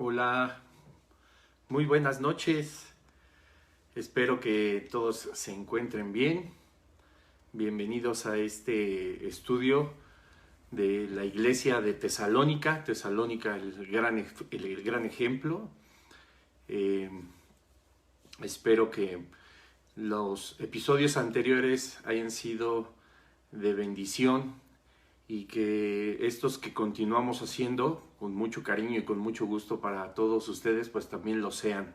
Hola, muy buenas noches. Espero que todos se encuentren bien. Bienvenidos a este estudio de la iglesia de Tesalónica. Tesalónica, el gran ejemplo. Eh, Espero que los episodios anteriores hayan sido de bendición y que estos que continuamos haciendo con mucho cariño y con mucho gusto para todos ustedes, pues también lo sean.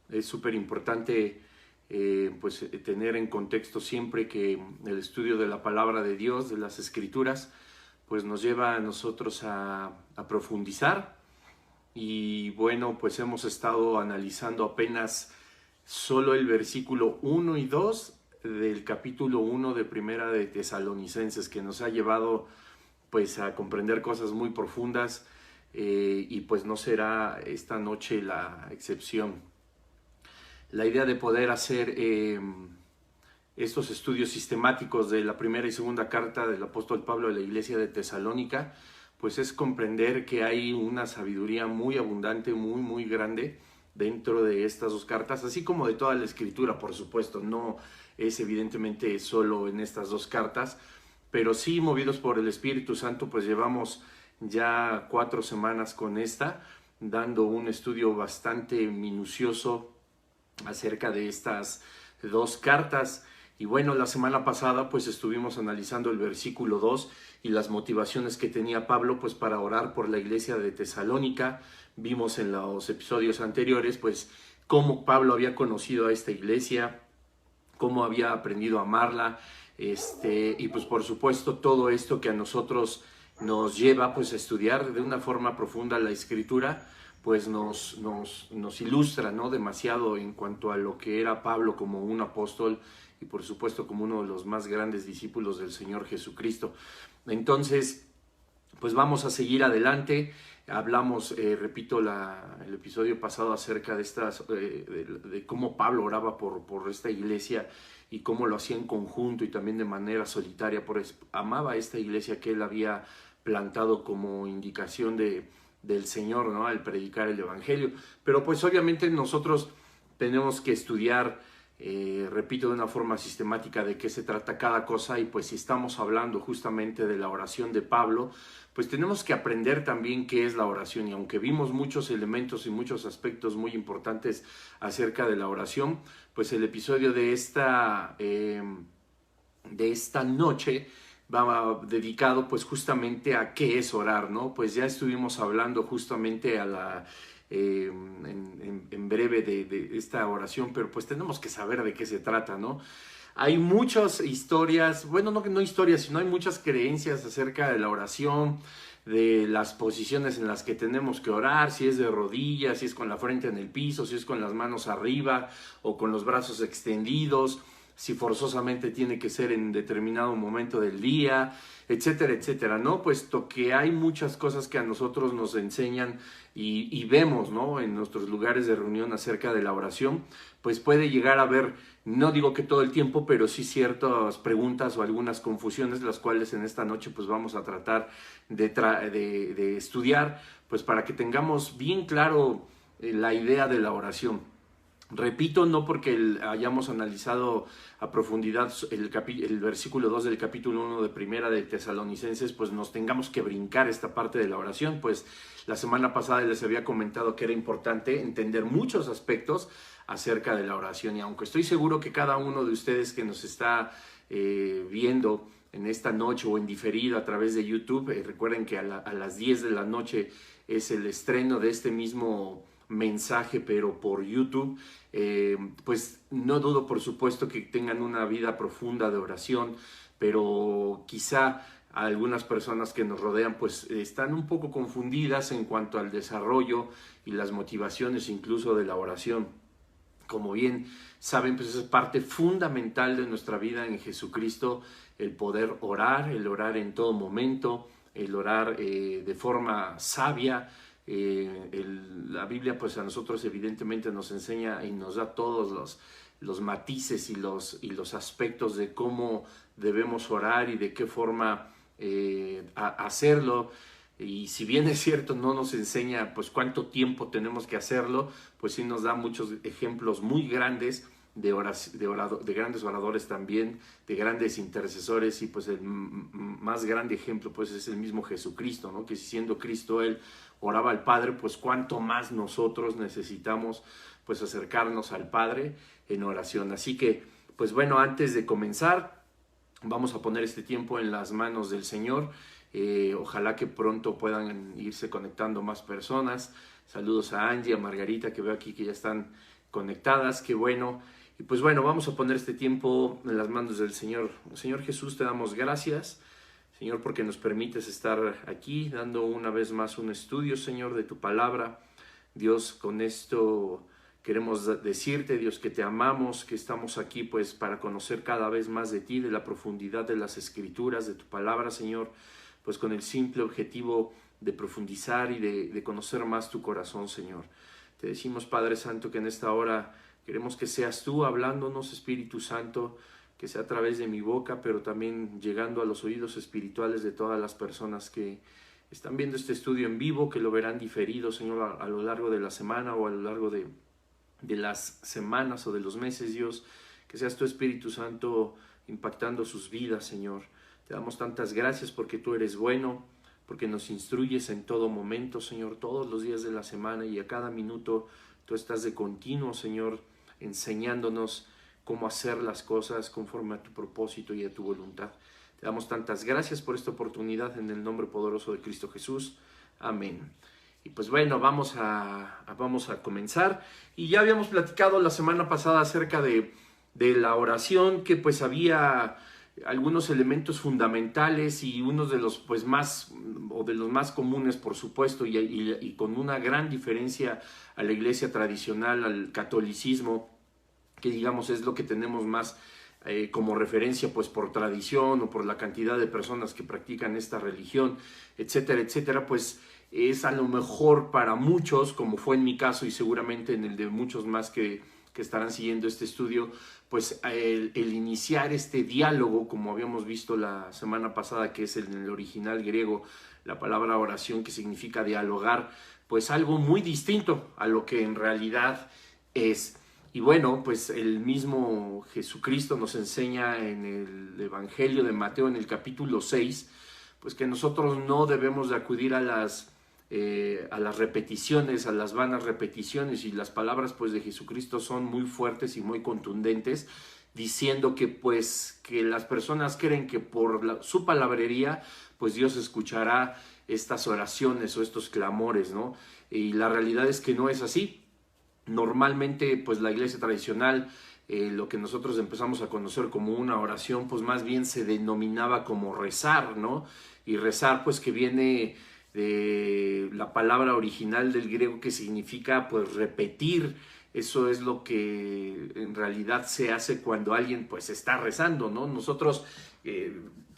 Es súper importante tener en contexto siempre que el estudio de la palabra de Dios, de las escrituras, pues nos lleva a nosotros a profundizar. Y bueno, pues hemos estado analizando apenas solo el versículo 1 y 2 del capítulo 1 de Primera de Tesalonicenses, que nos ha llevado pues a comprender cosas muy profundas, y pues no será esta noche la excepción. La idea de poder hacer estos estudios sistemáticos de la primera y segunda carta del apóstol Pablo a la iglesia de Tesalónica, pues es comprender que hay una sabiduría muy abundante, muy grande dentro de estas dos cartas, así como de toda la escritura, por supuesto. No es evidentemente solo en estas dos cartas, pero sí, movidos por el Espíritu Santo, pues llevamos ya 4 semanas con esta, dando un estudio bastante minucioso acerca de estas dos cartas. Y bueno, la semana pasada pues estuvimos analizando el versículo 2 y las motivaciones que tenía Pablo pues para orar por la iglesia de Tesalónica. Vimos en los episodios anteriores pues cómo Pablo había conocido a esta iglesia, cómo había aprendido a amarla, y pues por supuesto todo esto que a nosotros nos lleva pues a estudiar de una forma profunda la escritura, pues nos ilustra, ¿no?, demasiado en cuanto a lo que era Pablo como un apóstol y por supuesto como uno de los más grandes discípulos del Señor Jesucristo. Entonces, pues vamos a seguir adelante. Hablamos, repito, el episodio pasado acerca de de cómo Pablo oraba por esta iglesia y cómo lo hacía en conjunto y también de manera solitaria. Amaba esta iglesia que él había plantado como indicación del Señor, ¿no?, al predicar el evangelio. Pero pues obviamente nosotros tenemos que estudiar, repito, de una forma sistemática de qué se trata cada cosa. Y pues si estamos hablando justamente de la oración de Pablo, pues tenemos que aprender también qué es la oración. Y aunque vimos muchos elementos y muchos aspectos muy importantes acerca de la oración, pues el episodio de esta noche va dedicado pues justamente a qué es orar, ¿no? Pues ya estuvimos hablando justamente en breve de esta oración, pero pues tenemos que saber de qué se trata, ¿no? Hay muchas historias, bueno, no historias, sino hay muchas creencias acerca de la oración, de las posiciones en las que tenemos que orar, si es de rodillas, si es con la frente en el piso, si es con las manos arriba o con los brazos extendidos, si forzosamente tiene que ser en determinado momento del día, etcétera, etcétera, ¿no? Puesto que hay muchas cosas que a nosotros nos enseñan y vemos, ¿no?, en nuestros lugares de reunión acerca de la oración, pues puede llegar a haber, no digo que todo el tiempo, pero sí ciertas preguntas o algunas confusiones, las cuales en esta noche pues vamos a tratar de estudiar, pues para que tengamos bien claro la idea de la oración. Repito, no porque hayamos analizado a profundidad el versículo 2 del capítulo 1 de Primera de Tesalonicenses, pues nos tengamos que brincar esta parte de la oración. Pues la semana pasada les había comentado que era importante entender muchos aspectos acerca de la oración, y aunque estoy seguro que cada uno de ustedes que nos está viendo en esta noche o en diferido a través de YouTube, recuerden que a las 10 de la noche es el estreno de este mismo mensaje, pero por YouTube, pues no dudo por supuesto que tengan una vida profunda de oración, pero quizá algunas personas que nos rodean pues están un poco confundidas en cuanto al desarrollo y las motivaciones incluso de la oración. Como bien saben, pues es parte fundamental de nuestra vida en Jesucristo, el poder orar, el orar en todo momento, el orar de forma sabia. La Biblia pues a nosotros evidentemente nos enseña y nos da todos los matices y los aspectos de cómo debemos orar y de qué forma hacerlo. Y si bien es cierto, no nos enseña pues cuánto tiempo tenemos que hacerlo, pues sí nos da muchos ejemplos muy grandes de grandes oradores también, de grandes intercesores, y pues el más grande ejemplo pues es el mismo Jesucristo, ¿no? Que siendo Cristo Él oraba al Padre, pues cuánto más nosotros necesitamos pues acercarnos al Padre en oración. Así que pues bueno, antes de comenzar, vamos a poner este tiempo en las manos del Señor. Ojalá que pronto puedan irse conectando más personas. Saludos a Angie, a Margarita, que veo aquí que ya están conectadas, qué bueno. Y pues bueno, vamos a poner este tiempo en las manos del Señor. Señor Jesús, te damos gracias, Señor, porque nos permites estar aquí dando una vez más un estudio, Señor, de tu palabra. Dios, con esto queremos decirte, Dios, que te amamos, que estamos aquí pues para conocer cada vez más de ti, de la profundidad de las Escrituras, de tu palabra, Señor, pues con el simple objetivo de profundizar y de conocer más tu corazón, Señor. Te decimos, Padre Santo, que en esta hora queremos que seas tú hablándonos, Espíritu Santo, que sea a través de mi boca, pero también llegando a los oídos espirituales de todas las personas que están viendo este estudio en vivo, que lo verán diferido, Señor, a lo largo de la semana o a lo largo de las semanas o de los meses, Dios. Que seas tu Espíritu Santo impactando sus vidas, Señor. Te damos tantas gracias porque tú eres bueno, porque nos instruyes en todo momento, Señor, todos los días de la semana, y a cada minuto tú estás de continuo, Señor, enseñándonos cómo hacer las cosas conforme a tu propósito y a tu voluntad. Te damos tantas gracias por esta oportunidad en el nombre poderoso de Cristo Jesús. Amén. Y pues bueno, vamos a comenzar. Y ya habíamos platicado la semana pasada acerca de la oración, que pues había algunos elementos fundamentales y unos de los pues más comunes, por supuesto, y con una gran diferencia a la iglesia tradicional, al catolicismo, que digamos es lo que tenemos más como referencia pues por tradición o por la cantidad de personas que practican esta religión, etcétera, etcétera. Pues es a lo mejor para muchos, como fue en mi caso y seguramente en el de muchos más que estarán siguiendo este estudio, pues el iniciar este diálogo, como habíamos visto la semana pasada, que es en el original griego la palabra oración, que significa dialogar, pues algo muy distinto a lo que en realidad es. Y bueno, pues el mismo Jesucristo nos enseña en el Evangelio de Mateo, en el capítulo 6, pues que nosotros no debemos de acudir a las repeticiones, a las vanas repeticiones, y las palabras pues de Jesucristo son muy fuertes y muy contundentes, diciendo que pues que las personas creen que por su palabrería pues Dios escuchará estas oraciones o estos clamores, ¿no? Y la realidad es que no es así. Normalmente pues la iglesia tradicional, lo que nosotros empezamos a conocer como una oración, pues más bien se denominaba como rezar, ¿no? Y rezar pues que viene de la palabra original del griego, que significa pues repetir. Eso es lo que en realidad se hace cuando alguien pues está rezando, ¿no? Nosotros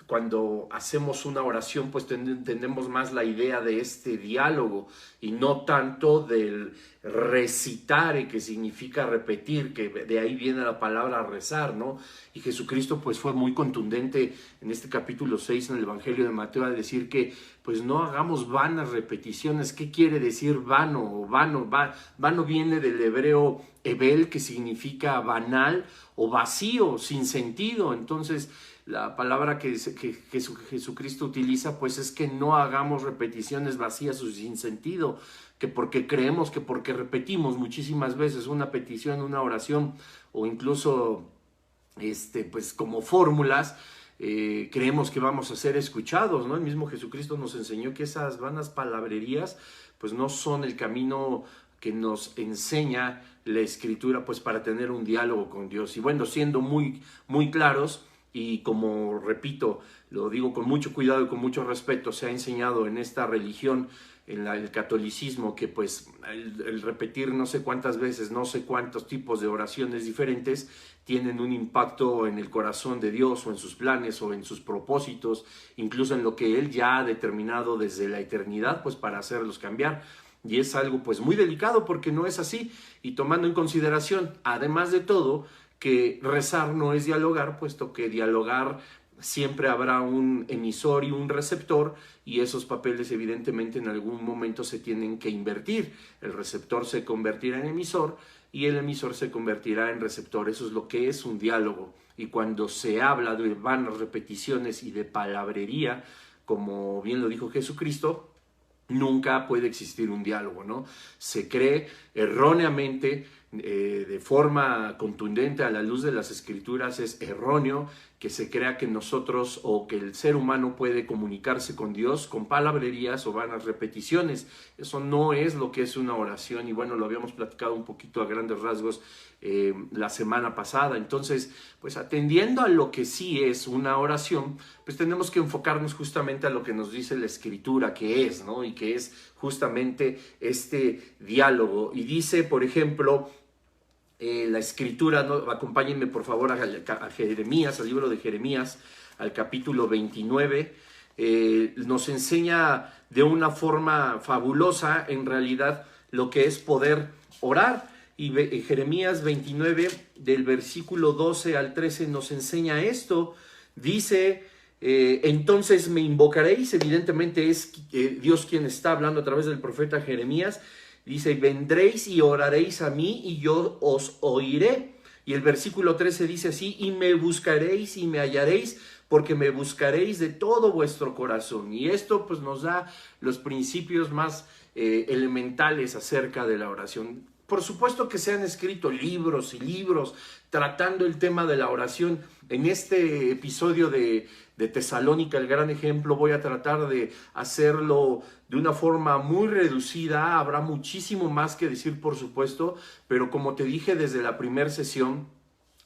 cuando hacemos una oración pues tenemos más la idea de este diálogo y no tanto del recitar, que significa repetir, que de ahí viene la palabra rezar, ¿no? Y Jesucristo pues fue muy contundente en este capítulo 6 en el Evangelio de Mateo al decir que pues no hagamos vanas repeticiones. ¿Qué quiere decir vano o vano? Vano viene del hebreo hebel, que significa banal o vacío, sin sentido. Entonces la palabra que Jesucristo utiliza pues es que no hagamos repeticiones vacías o sin sentido, que porque creemos que porque repetimos muchísimas veces una petición, una oración, o incluso pues como fórmulas, creemos que vamos a ser escuchados, ¿no? El mismo Jesucristo nos enseñó que esas vanas palabrerías pues no son el camino que nos enseña la Escritura pues para tener un diálogo con Dios. Y bueno, siendo muy, muy claros, y como repito, lo digo con mucho cuidado y con mucho respeto, se ha enseñado en esta religión, en el catolicismo, que pues el repetir no sé cuántas veces, no sé cuántos tipos de oraciones diferentes tienen un impacto en el corazón de Dios, o en sus planes, o en sus propósitos, incluso en lo que Él ya ha determinado desde la eternidad, pues para hacerlos cambiar. Y es algo pues muy delicado, porque no es así. Y tomando en consideración, además de todo, que rezar no es dialogar, puesto que dialogar siempre habrá un emisor y un receptor, y esos papeles evidentemente en algún momento se tienen que invertir. El receptor se convertirá en emisor y el emisor se convertirá en receptor. Eso es lo que es un diálogo. Y cuando se habla de vanas repeticiones y de palabrería, como bien lo dijo Jesucristo, nunca puede existir un diálogo, ¿no? Se cree erróneamente, de forma contundente a la luz de las Escrituras, es erróneo que se crea que nosotros o que el ser humano puede comunicarse con Dios con palabrerías o vanas repeticiones. Eso no es lo que es una oración, y bueno, lo habíamos platicado un poquito a grandes rasgos la semana pasada. Entonces, pues atendiendo a lo que sí es una oración, pues tenemos que enfocarnos justamente a lo que nos dice la Escritura que es, ¿no? Y que es justamente este diálogo. Y dice, por ejemplo, la Escritura, ¿no? Acompáñenme por favor a Jeremías, al libro de Jeremías, al capítulo 29, nos enseña de una forma fabulosa en realidad lo que es poder orar. Y Jeremías 29, del versículo 12 al 13, nos enseña esto. Dice, entonces me invocaréis. Evidentemente es Dios quien está hablando a través del profeta Jeremías. Dice, vendréis y oraréis a mí y yo os oiré. Y el versículo 13 dice así, y me buscaréis y me hallaréis, porque me buscaréis de todo vuestro corazón. Y esto pues nos da los principios más elementales acerca de la oración. Por supuesto que se han escrito libros y libros tratando el tema de la oración. En este episodio de Tesalónica, el gran ejemplo, voy a tratar de hacerlo de una forma muy reducida. Habrá muchísimo más que decir, por supuesto, pero como te dije desde la primera sesión,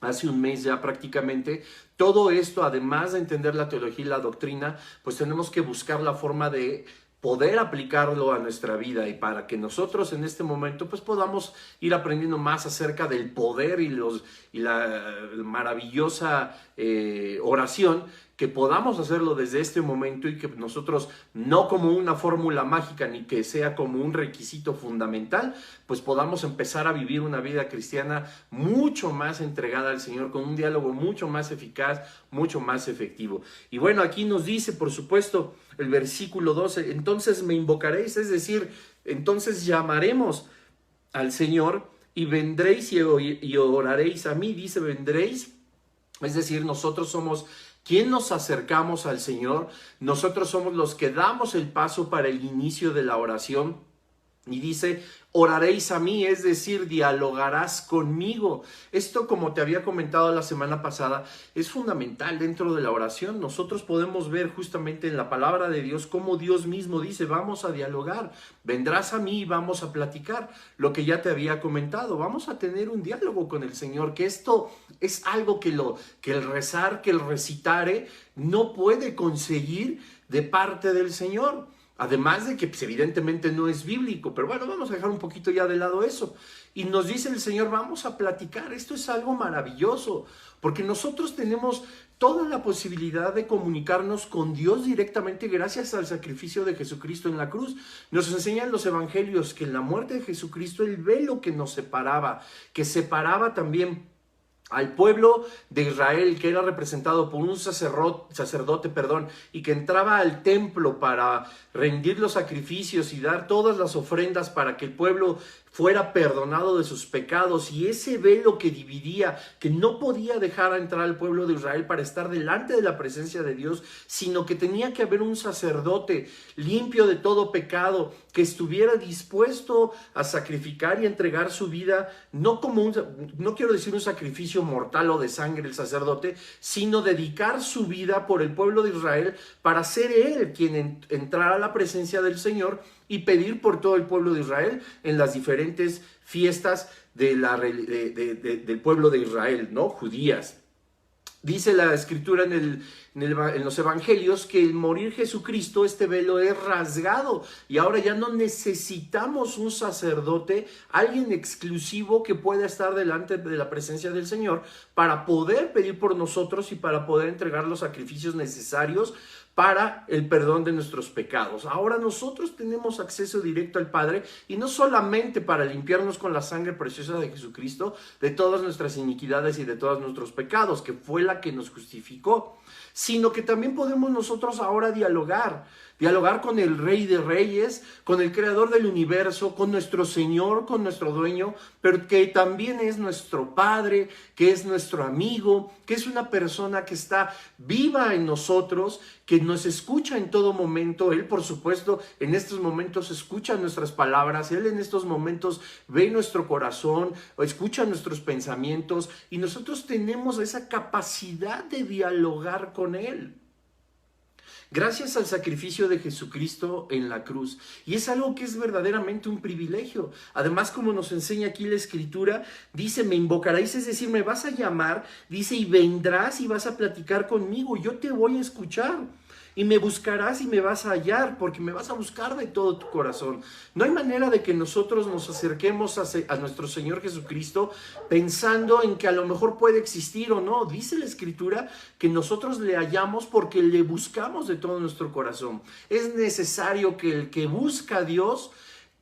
hace un mes ya prácticamente, todo esto, además de entender la teología y la doctrina, pues tenemos que buscar la forma de poder aplicarlo a nuestra vida, y para que nosotros en este momento pues podamos ir aprendiendo más acerca del poder y la maravillosa oración, que podamos hacerlo desde este momento, y que nosotros, no como una fórmula mágica ni que sea como un requisito fundamental, pues podamos empezar a vivir una vida cristiana mucho más entregada al Señor, con un diálogo mucho más eficaz, mucho más efectivo. Y bueno, aquí nos dice, por supuesto, el versículo 12, entonces me invocaréis, es decir, entonces llamaremos al Señor y vendréis y oraréis a mí. Dice vendréis, es decir, nosotros somos quien nos acercamos al Señor, nosotros somos los que damos el paso para el inicio de la oración. Y dice, oraréis a mí, es decir, dialogarás conmigo. Esto, como te había comentado la semana pasada, es fundamental dentro de la oración. Nosotros podemos ver justamente en la palabra de Dios cómo Dios mismo dice, vamos a dialogar, vendrás a mí y vamos a platicar. Lo que ya te había comentado, vamos a tener un diálogo con el Señor, que esto es algo que el rezar, que el recitare no puede conseguir de parte del Señor. Además de que pues, evidentemente no es bíblico, pero bueno, vamos a dejar un poquito ya de lado eso. Y nos dice el Señor, vamos a platicar. Esto es algo maravilloso, porque nosotros tenemos toda la posibilidad de comunicarnos con Dios directamente gracias al sacrificio de Jesucristo en la cruz. Nos enseñan los evangelios que en la muerte de Jesucristo, el velo que nos separaba, que separaba también al pueblo de Israel, que era representado por un sacerdote, y que entraba al templo para rendir los sacrificios y dar todas las ofrendas para que el pueblo fuera perdonado de sus pecados, y ese velo que dividía, que no podía dejar entrar al pueblo de Israel para estar delante de la presencia de Dios, sino que tenía que haber un sacerdote limpio de todo pecado, que estuviera dispuesto a sacrificar y entregar su vida, no quiero decir un sacrificio mortal o de sangre el sacerdote, sino dedicar su vida por el pueblo de Israel para ser él quien entrara a la presencia del Señor y pedir por todo el pueblo de Israel en las diferentes fiestas del pueblo de Israel, ¿no? Judías. Dice la Escritura en los Evangelios que el morir Jesucristo, este velo es rasgado, y ahora ya no necesitamos un sacerdote, alguien exclusivo que pueda estar delante de la presencia del Señor para poder pedir por nosotros y para poder entregar los sacrificios necesarios para el perdón de nuestros pecados. Ahora nosotros tenemos acceso directo al Padre, y no solamente para limpiarnos con la sangre preciosa de Jesucristo de todas nuestras iniquidades y de todos nuestros pecados, que fue la que nos justificó, sino que también podemos nosotros ahora dialogar con el Rey de Reyes, con el Creador del universo, con nuestro Señor, con nuestro Dueño, pero que también es nuestro Padre, que es nuestro amigo, que es una persona que está viva en nosotros, que nos escucha en todo momento. Él, por supuesto, en estos momentos escucha nuestras palabras, Él en estos momentos ve nuestro corazón, escucha nuestros pensamientos, y nosotros tenemos esa capacidad de dialogar con Él. Gracias al sacrificio de Jesucristo en la cruz. Y es algo que es verdaderamente un privilegio. Además, como nos enseña aquí la Escritura, dice, me invocaréis, es decir, me vas a llamar, dice, y vendrás y vas a platicar conmigo, yo te voy a escuchar. Y me buscarás y me vas a hallar, porque me vas a buscar de todo tu corazón. No hay manera de que nosotros nos acerquemos a nuestro Señor Jesucristo pensando en que a lo mejor puede existir o no. Dice la Escritura que nosotros le hallamos porque le buscamos de todo nuestro corazón. Es necesario que el que busca a Dios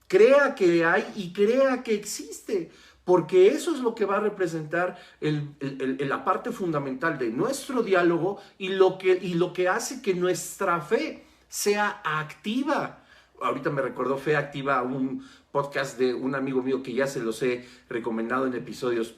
crea que hay y crea que existe, porque eso es lo que va a representar la parte fundamental de nuestro diálogo y lo que hace que nuestra fe sea activa. Ahorita me recordó Fe Activa, un podcast de un amigo mío que ya se los he recomendado en episodios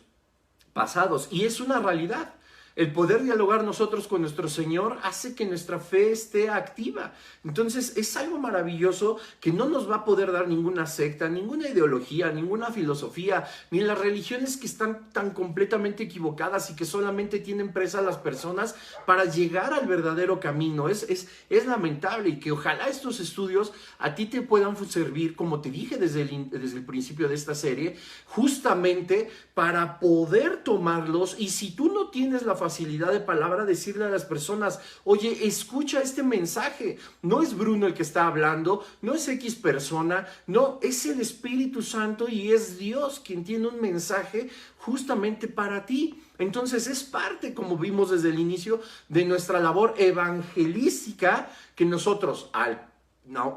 pasados, y es una realidad. El poder dialogar nosotros con nuestro Señor hace que nuestra fe esté activa. Entonces es algo maravilloso que no nos va a poder dar ninguna secta, ninguna ideología, ninguna filosofía, ni las religiones que están tan completamente equivocadas y que solamente tienen presa a las personas para llegar al verdadero camino. Es lamentable, y que ojalá estos estudios a ti te puedan servir, como te dije desde el principio de esta serie, justamente para poder tomarlos. Y si tú no tienes la facilidad de palabra, decirle a las personas, oye, escucha este mensaje. No es Bruno el que está hablando, no es X persona, no, es el Espíritu Santo, y es Dios quien tiene un mensaje justamente para ti. Entonces es parte, como vimos desde el inicio, de nuestra labor evangelística, que nosotros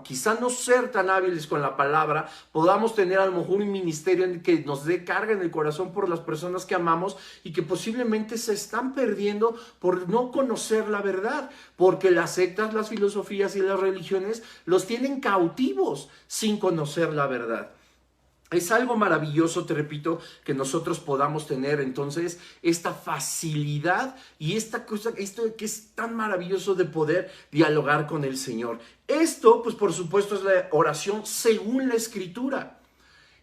quizá no ser tan hábiles con la palabra, podamos tener a lo mejor un ministerio en el que nos dé carga en el corazón por las personas que amamos y que posiblemente se están perdiendo por no conocer la verdad, porque las sectas, las filosofías y las religiones los tienen cautivos sin conocer la verdad. Es algo maravilloso, te repito, que nosotros podamos tener entonces esta facilidad y esto que es tan maravilloso de poder dialogar con el Señor. Esto, pues por supuesto, es la oración según la Escritura.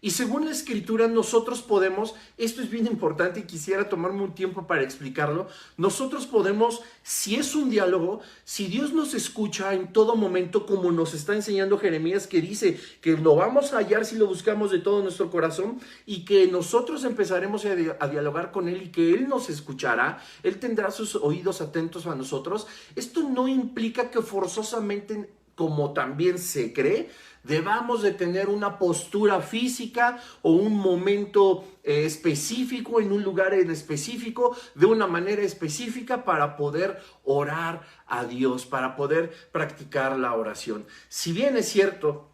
Y según la Escritura nosotros podemos, esto es bien importante y quisiera tomarme un tiempo para explicarlo, nosotros podemos, si es un diálogo, si Dios nos escucha en todo momento, como nos está enseñando Jeremías, que dice que lo vamos a hallar si lo buscamos de todo nuestro corazón, y que nosotros empezaremos a dialogar con Él y que Él nos escuchará, Él tendrá sus oídos atentos a nosotros. Esto no implica que forzosamente, como también se cree, debamos de tener una postura física o un momento específico en un lugar en específico, de una manera específica, para poder orar a Dios, para poder practicar la oración. Si bien es cierto,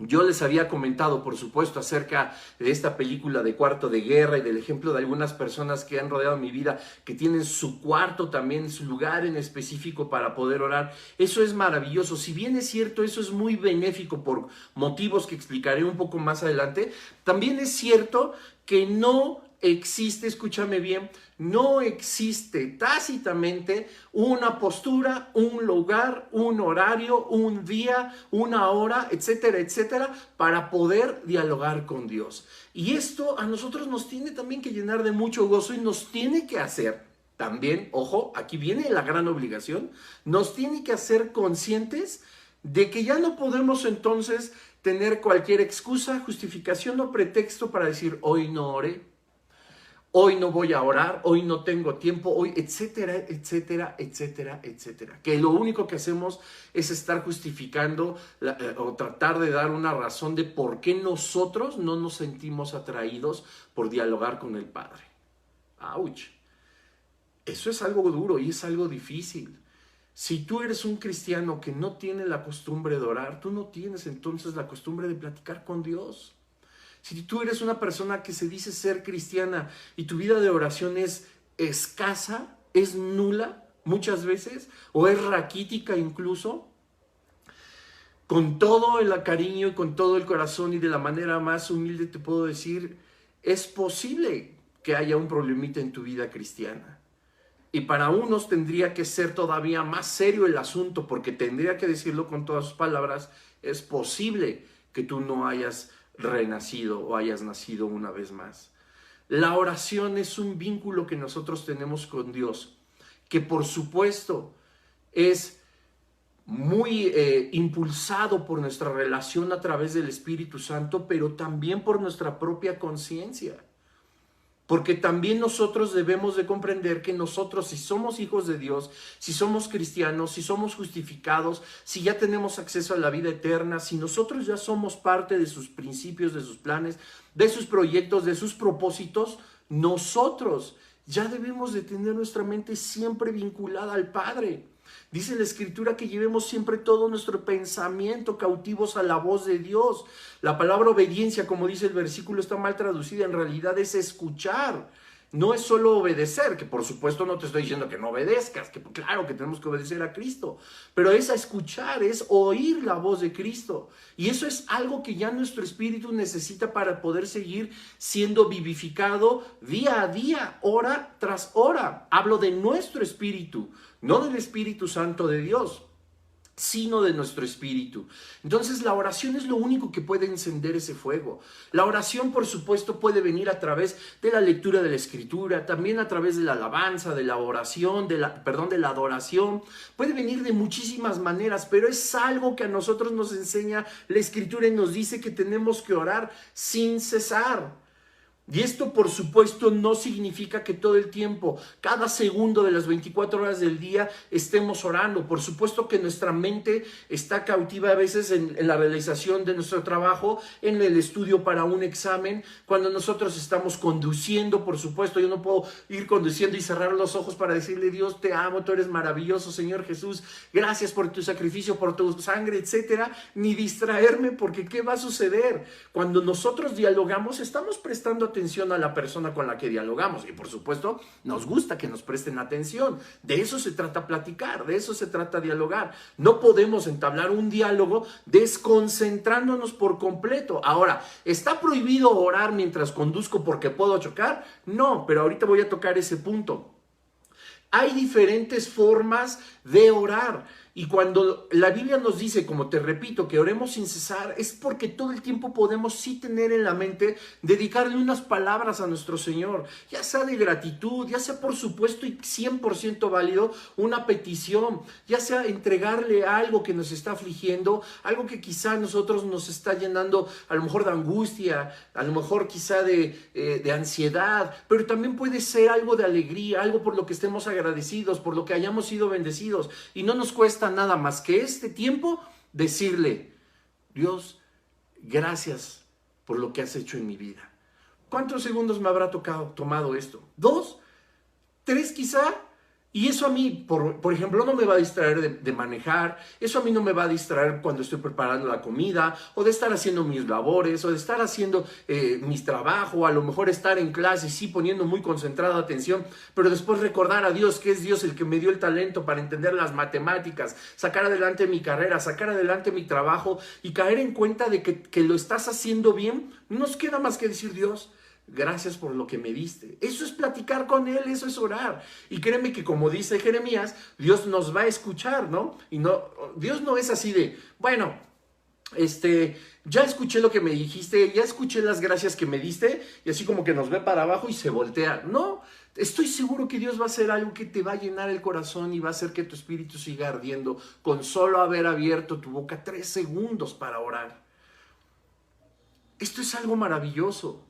yo les había comentado, por supuesto, acerca de esta película de Cuarto de Guerra y del ejemplo de algunas personas que han rodeado mi vida, que tienen su cuarto también, su lugar en específico para poder orar. Eso es maravilloso. Si bien es cierto, eso es muy benéfico por motivos que explicaré un poco más adelante, también es cierto que no existe, escúchame bien, no existe tácitamente una postura, un lugar, un horario, un día, una hora, etcétera, etcétera, para poder dialogar con Dios. Y esto a nosotros nos tiene también que llenar de mucho gozo, y nos tiene que hacer también, ojo, aquí viene la gran obligación, nos tiene que hacer conscientes de que ya no podemos entonces tener cualquier excusa, justificación o pretexto para decir, hoy no oré, hoy no voy a orar, hoy no tengo tiempo, hoy, etcétera, etcétera, etcétera, etcétera. Que lo único que hacemos es estar justificando o tratar de dar una razón de por qué nosotros no nos sentimos atraídos por dialogar con el Padre. ¡Auch! Eso es algo duro y es algo difícil. Si tú eres un cristiano que no tiene la costumbre de orar, tú no tienes entonces la costumbre de platicar con Dios. Si tú eres una persona que se dice ser cristiana y tu vida de oración es escasa, es nula muchas veces, o es raquítica incluso, con todo el cariño y con todo el corazón y de la manera más humilde te puedo decir, es posible que haya un problemita en tu vida cristiana. Y para unos tendría que ser todavía más serio el asunto, porque tendría que decirlo con todas sus palabras, es posible que tú no hayas renacido o hayas nacido una vez más. La oración es un vínculo que nosotros tenemos con Dios, que por supuesto es muy impulsado por nuestra relación a través del Espíritu Santo, pero también por nuestra propia conciencia. Porque también nosotros debemos de comprender que nosotros, si somos hijos de Dios, si somos cristianos, si somos justificados, si ya tenemos acceso a la vida eterna, si nosotros ya somos parte de sus principios, de sus planes, de sus proyectos, de sus propósitos, nosotros ya debemos de tener nuestra mente siempre vinculada al Padre. Dice la Escritura que llevemos siempre todo nuestro pensamiento cautivos a la voz de Dios. La palabra obediencia, como dice el versículo, está mal traducida. En realidad es escuchar. No es solo obedecer, que por supuesto no te estoy diciendo que no obedezcas, que claro que tenemos que obedecer a Cristo, pero es a escuchar, es oír la voz de Cristo. Y eso es algo que ya nuestro espíritu necesita para poder seguir siendo vivificado día a día, hora tras hora. Hablo de nuestro espíritu, no del Espíritu Santo de Dios, sino de nuestro espíritu. Entonces la oración es lo único que puede encender ese fuego. La oración, por supuesto, puede venir a través de la lectura de la Escritura, también a través de la alabanza, de la oración, de la adoración. Puede venir de muchísimas maneras, pero es algo que a nosotros nos enseña la Escritura y nos dice que tenemos que orar sin cesar. Y esto, por supuesto, no significa que todo el tiempo, cada segundo de las 24 horas del día, estemos orando. Por supuesto que nuestra mente está cautiva a veces en la realización de nuestro trabajo, en el estudio para un examen. Cuando nosotros estamos conduciendo, por supuesto, yo no puedo ir conduciendo y cerrar los ojos para decirle: Dios, te amo, tú eres maravilloso, Señor Jesús, gracias por tu sacrificio, por tu sangre, etcétera. Ni distraerme, porque ¿qué va a suceder? Cuando nosotros dialogamos, estamos prestando atención a la persona con la que dialogamos y por supuesto nos gusta que nos presten atención. De eso se trata platicar, de eso se trata dialogar. No podemos entablar un diálogo desconcentrándonos por completo. Ahora, ¿está prohibido orar mientras conduzco porque puedo chocar? No, pero ahorita voy a tocar ese punto. Hay diferentes formas de orar. Y cuando la Biblia nos dice, como te repito, que oremos sin cesar, es porque todo el tiempo podemos sí tener en la mente dedicarle unas palabras a nuestro Señor, ya sea de gratitud, ya sea por supuesto y 100% válido, una petición, ya sea entregarle algo que nos está afligiendo, algo que quizá a nosotros nos está llenando a lo mejor de angustia, a lo mejor quizá de ansiedad, pero también puede ser algo de alegría, algo por lo que estemos agradecidos, por lo que hayamos sido bendecidos, y no nos cuesta nada más que este tiempo decirle: Dios, gracias por lo que has hecho en mi vida. ¿Cuántos segundos me habrá tomado esto? ¿2? ¿3 quizá? Y eso a mí, por ejemplo, no me va a distraer de manejar, eso a mí no me va a distraer cuando estoy preparando la comida, o de estar haciendo mis labores, o de estar haciendo mis trabajos, a lo mejor estar en clase, sí, poniendo muy concentrada atención, pero después recordar a Dios, que es Dios el que me dio el talento para entender las matemáticas, sacar adelante mi carrera, sacar adelante mi trabajo, y caer en cuenta de que lo estás haciendo bien. No nos queda más que decir: Dios, gracias por lo que me diste. Eso es platicar con Él, eso es orar. Y créeme que, como dice Jeremías, Dios nos va a escuchar, ¿no? Y no, Dios no es así de: bueno, ya escuché lo que me dijiste, ya escuché las gracias que me diste, y así como que nos ve para abajo y se voltea. No, estoy seguro que Dios va a hacer algo que te va a llenar el corazón y va a hacer que tu espíritu siga ardiendo con solo haber abierto tu boca 3 segundos para orar. Esto es algo maravilloso.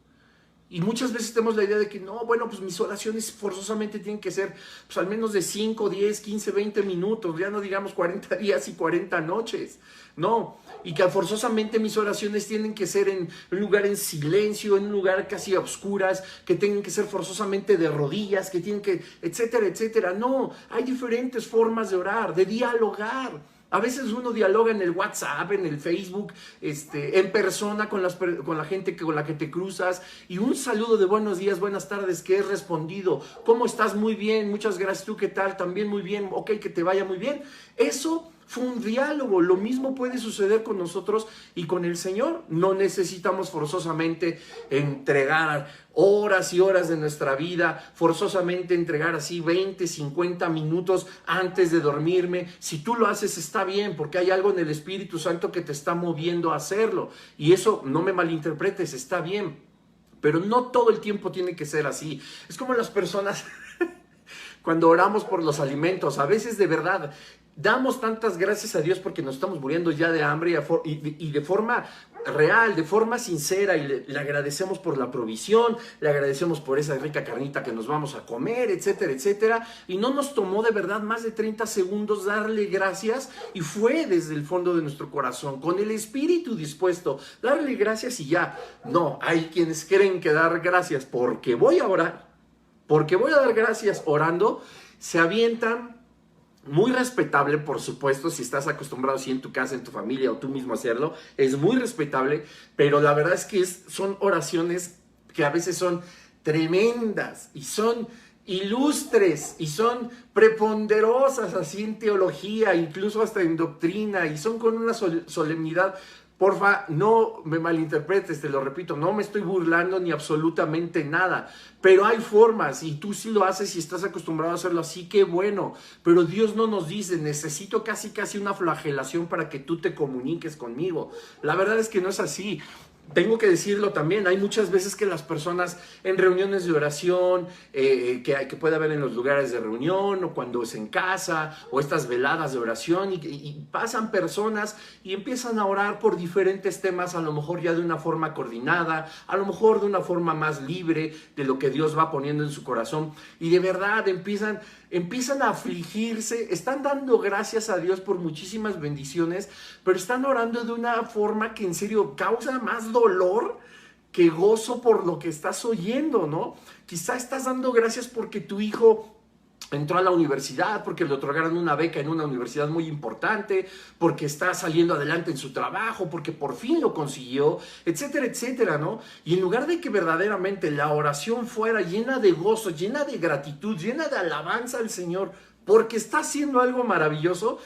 Y muchas veces tenemos la idea de que no, bueno, pues mis oraciones forzosamente tienen que ser pues al menos de 5, 10, 15, 20 minutos, ya no digamos 40 días y 40 noches. No, y que forzosamente mis oraciones tienen que ser en un lugar en silencio, en un lugar casi a oscuras, que tienen que ser forzosamente de rodillas, que tienen que, etcétera, etcétera. No, hay diferentes formas de orar, de dialogar. A veces uno dialoga en el WhatsApp, en el Facebook, en persona con la gente con la que te cruzas, y un saludo de buenos días, buenas tardes que es respondido. ¿Cómo estás? Muy bien, muchas gracias. ¿Tú qué tal? También muy bien. Ok, que te vaya muy bien. Eso fue un diálogo. Lo mismo puede suceder con nosotros y con el Señor. No necesitamos forzosamente entregar horas y horas de nuestra vida, forzosamente entregar así 20, 50 minutos antes de dormirme. Si tú lo haces está bien, porque hay algo en el Espíritu Santo que te está moviendo a hacerlo. Y eso, no me malinterpretes, está bien. Pero no todo el tiempo tiene que ser así. Es como las personas cuando oramos por los alimentos. A veces de verdad damos tantas gracias a Dios porque nos estamos muriendo ya de hambre y de forma real, de forma sincera, y le agradecemos por la provisión, le agradecemos por esa rica carnita que nos vamos a comer, etcétera, etcétera, y no nos tomó de verdad más de 30 segundos darle gracias, y fue desde el fondo de nuestro corazón, con el espíritu dispuesto, darle gracias y ya. No, hay quienes creen que dar gracias porque voy a orar, porque voy a dar gracias orando, se avientan. Muy respetable, por supuesto, si estás acostumbrado así en tu casa, en tu familia o tú mismo hacerlo, es muy respetable, pero la verdad es que son oraciones que a veces son tremendas y son ilustres y son preponderosas así en teología, incluso hasta en doctrina, y son con una solemnidad. Porfa, no me malinterpretes, te lo repito, no me estoy burlando ni absolutamente nada, pero hay formas y tú sí lo haces y estás acostumbrado a hacerlo así, qué bueno, pero Dios no nos dice, necesito casi una flagelación para que tú te comuniques conmigo. La verdad es que no es así. Tengo que decirlo también, hay muchas veces que las personas en reuniones de oración, que puede haber en los lugares de reunión, o cuando es en casa, o estas veladas de oración, y pasan personas y empiezan a orar por diferentes temas, a lo mejor ya de una forma coordinada, a lo mejor de una forma más libre de lo que Dios va poniendo en su corazón, y de verdad empiezan a afligirse, están dando gracias a Dios por muchísimas bendiciones, pero están orando de una forma que en serio causa más dolor que gozo por lo que estás oyendo, ¿no? Quizá estás dando gracias porque tu hijo entró a la universidad, porque le otorgaron una beca en una universidad muy importante, porque está saliendo adelante en su trabajo, porque por fin lo consiguió, etcétera, etcétera, ¿no? Y en lugar de que verdaderamente la oración fuera llena de gozo, llena de gratitud, llena de alabanza al Señor, porque está haciendo algo maravilloso,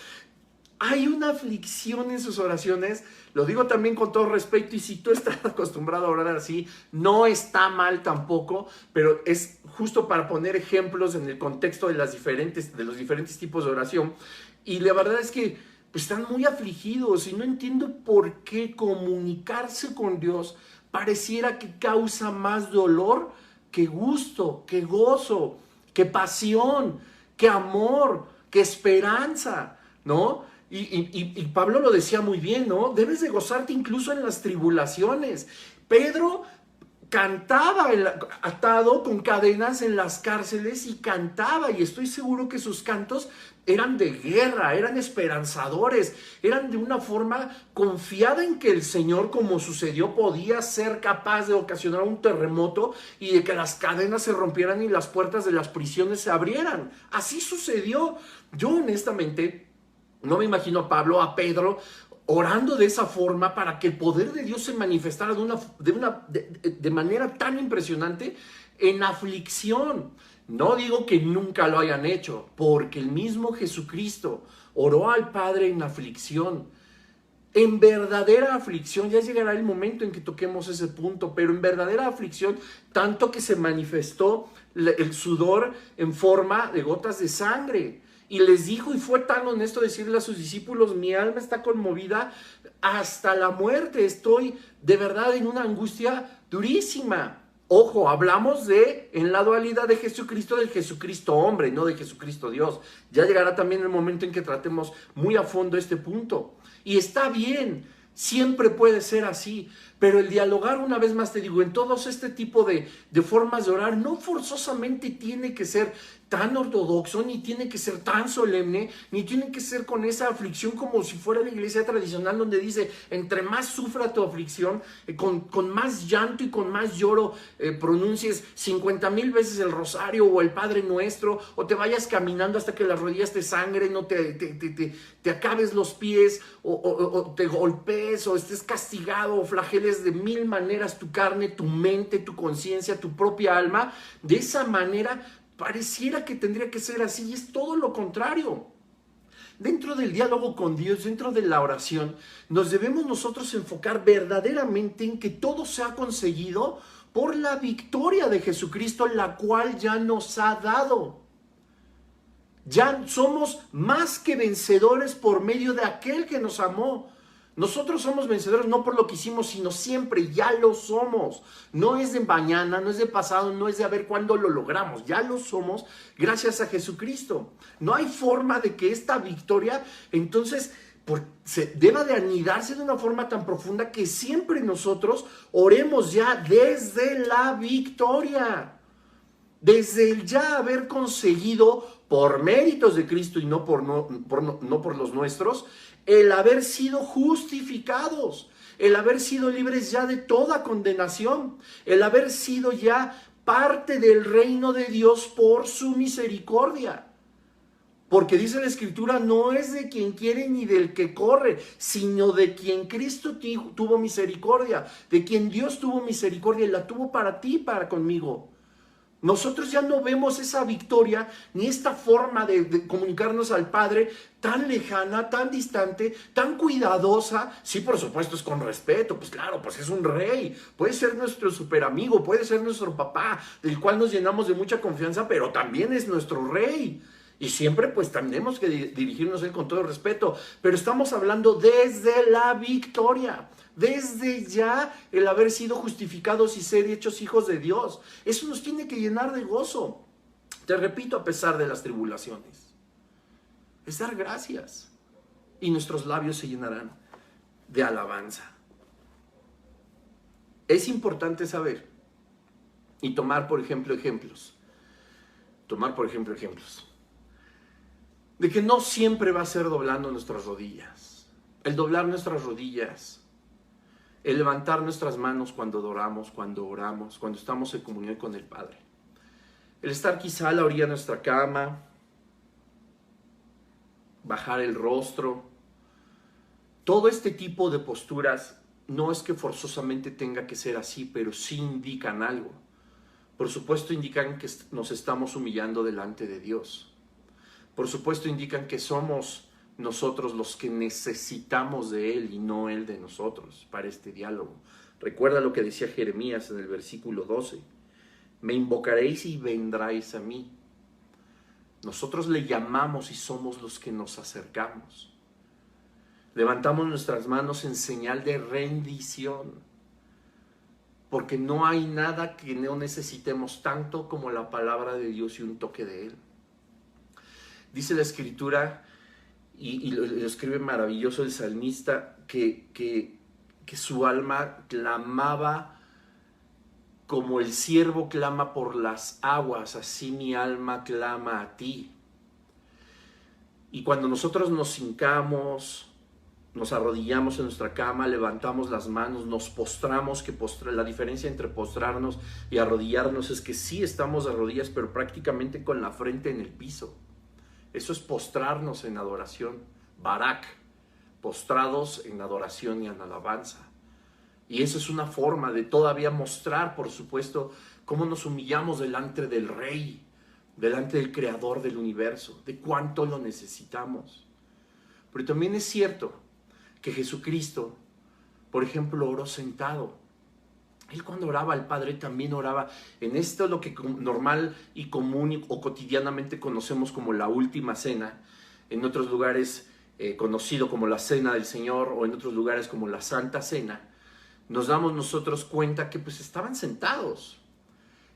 hay una aflicción en sus oraciones. Lo digo también con todo respeto, y si tú estás acostumbrado a orar así, no está mal tampoco, pero es justo para poner ejemplos en el contexto de los diferentes tipos de oración. Y la verdad es que pues, están muy afligidos y no entiendo por qué comunicarse con Dios pareciera que causa más dolor que gusto, que gozo, que pasión, que amor, que esperanza, ¿no? Y Pablo lo decía muy bien, ¿no? Debes de gozarte incluso en las tribulaciones. Pedro cantaba atado con cadenas en las cárceles, y cantaba, y estoy seguro que sus cantos eran de guerra, eran esperanzadores, eran de una forma confiada en que el Señor, como sucedió, podía ser capaz de ocasionar un terremoto y de que las cadenas se rompieran y las puertas de las prisiones se abrieran. Así sucedió. Yo honestamente no me imagino a Pablo, a Pedro, orando de esa forma para que el poder de Dios se manifestara de manera tan impresionante en aflicción. No digo que nunca lo hayan hecho, porque el mismo Jesucristo oró al Padre en aflicción. En verdadera aflicción, ya llegará el momento en que toquemos ese punto, pero en verdadera aflicción, tanto que se manifestó el sudor en forma de gotas de sangre. Y les dijo, y fue tan honesto decirle a sus discípulos, mi alma está conmovida hasta la muerte, estoy de verdad en una angustia durísima. Ojo, hablamos en la dualidad de Jesucristo, del Jesucristo hombre, no de Jesucristo Dios. Ya llegará también el momento en que tratemos muy a fondo este punto. Y está bien, Siempre puede ser así, pero el dialogar, una vez más te digo, en todos este tipo de formas de orar, no forzosamente tiene que ser tan ortodoxo, ni tiene que ser tan solemne, ni tiene que ser con esa aflicción como si fuera la iglesia tradicional donde dice, entre más sufra tu aflicción, con más llanto y con más lloro, pronuncies 50,000 veces el rosario o el Padre Nuestro, o te vayas caminando hasta que las rodillas te sangren, o te acabes los pies, o te golpees, o estés castigado, o flageles de 1000 maneras tu carne, tu mente, tu conciencia, tu propia alma. De esa manera pareciera que tendría que ser así, y es todo lo contrario. Dentro del diálogo con Dios, dentro de la oración, nos debemos nosotros enfocar verdaderamente en que todo se ha conseguido por la victoria de Jesucristo, la cual ya nos ha dado. Ya somos más que vencedores por medio de aquel que nos amó. Nosotros somos vencedores no por lo que hicimos, sino siempre, ya lo somos. No es de mañana, no es de pasado, no es de a ver cuándo lo logramos. Ya lo somos gracias a Jesucristo. No hay forma de que esta victoria, entonces, se deba de anidarse de una forma tan profunda que siempre nosotros oremos ya desde la victoria. Desde el ya haber conseguido, por méritos de Cristo y no por los nuestros, el haber sido justificados, el haber sido libres ya de toda condenación, el haber sido ya parte del reino de Dios por su misericordia. Porque dice la Escritura, no es de quien quiere ni del que corre, sino de quien Cristo tuvo misericordia, de quien Dios tuvo misericordia y la tuvo para ti y para conmigo. Nosotros ya no vemos esa victoria ni esta forma de comunicarnos al Padre tan lejana, tan distante, tan cuidadosa. Sí, por supuesto, es con respeto, pues claro, pues es un rey, puede ser nuestro super amigo, puede ser nuestro papá, del cual nos llenamos de mucha confianza, pero también es nuestro rey. Y siempre pues tenemos que dirigirnos a él con todo respeto, pero estamos hablando desde la victoria. Desde ya el haber sido justificados y ser hechos hijos de Dios. Eso nos tiene que llenar de gozo. Te repito, a pesar de las tribulaciones. Es dar gracias. Y nuestros labios se llenarán de alabanza. Es importante saber y tomar, por ejemplo, ejemplos. De que no siempre va a ser doblando nuestras rodillas. El doblar nuestras rodillas, el levantar nuestras manos cuando oramos, cuando estamos en comunión con el Padre. El estar quizá a la orilla de nuestra cama, bajar el rostro. Todo este tipo de posturas no es que forzosamente tenga que ser así, pero sí indican algo. Por supuesto indican que nos estamos humillando delante de Dios. Por supuesto indican que somos nosotros los que necesitamos de Él y no Él de nosotros para este diálogo. Recuerda lo que decía Jeremías en el versículo 12. Me invocaréis y vendráis a mí. Nosotros le llamamos y somos los que nos acercamos. Levantamos nuestras manos en señal de rendición, porque no hay nada que no necesitemos tanto como la palabra de Dios y un toque de Él. Dice la Escritura, y lo escribe maravilloso el salmista, que su alma clamaba como el ciervo clama por las aguas, así mi alma clama a ti. Y cuando nosotros nos hincamos, nos arrodillamos en nuestra cama, levantamos las manos, nos postramos, la diferencia entre postrarnos y arrodillarnos es que sí estamos de rodillas, pero prácticamente con la frente en el piso. Eso es postrarnos en adoración, barak, postrados en adoración y en alabanza. Y eso es una forma de todavía mostrar, por supuesto, cómo nos humillamos delante del Rey, delante del Creador del universo, de cuánto lo necesitamos. Pero también es cierto que Jesucristo, por ejemplo, oró sentado. Él cuando oraba al Padre también oraba en esto, lo que normal y común o cotidianamente conocemos como la última cena, en otros lugares conocido como la Cena del Señor o en otros lugares como la Santa Cena. Nos damos nosotros cuenta que pues estaban sentados.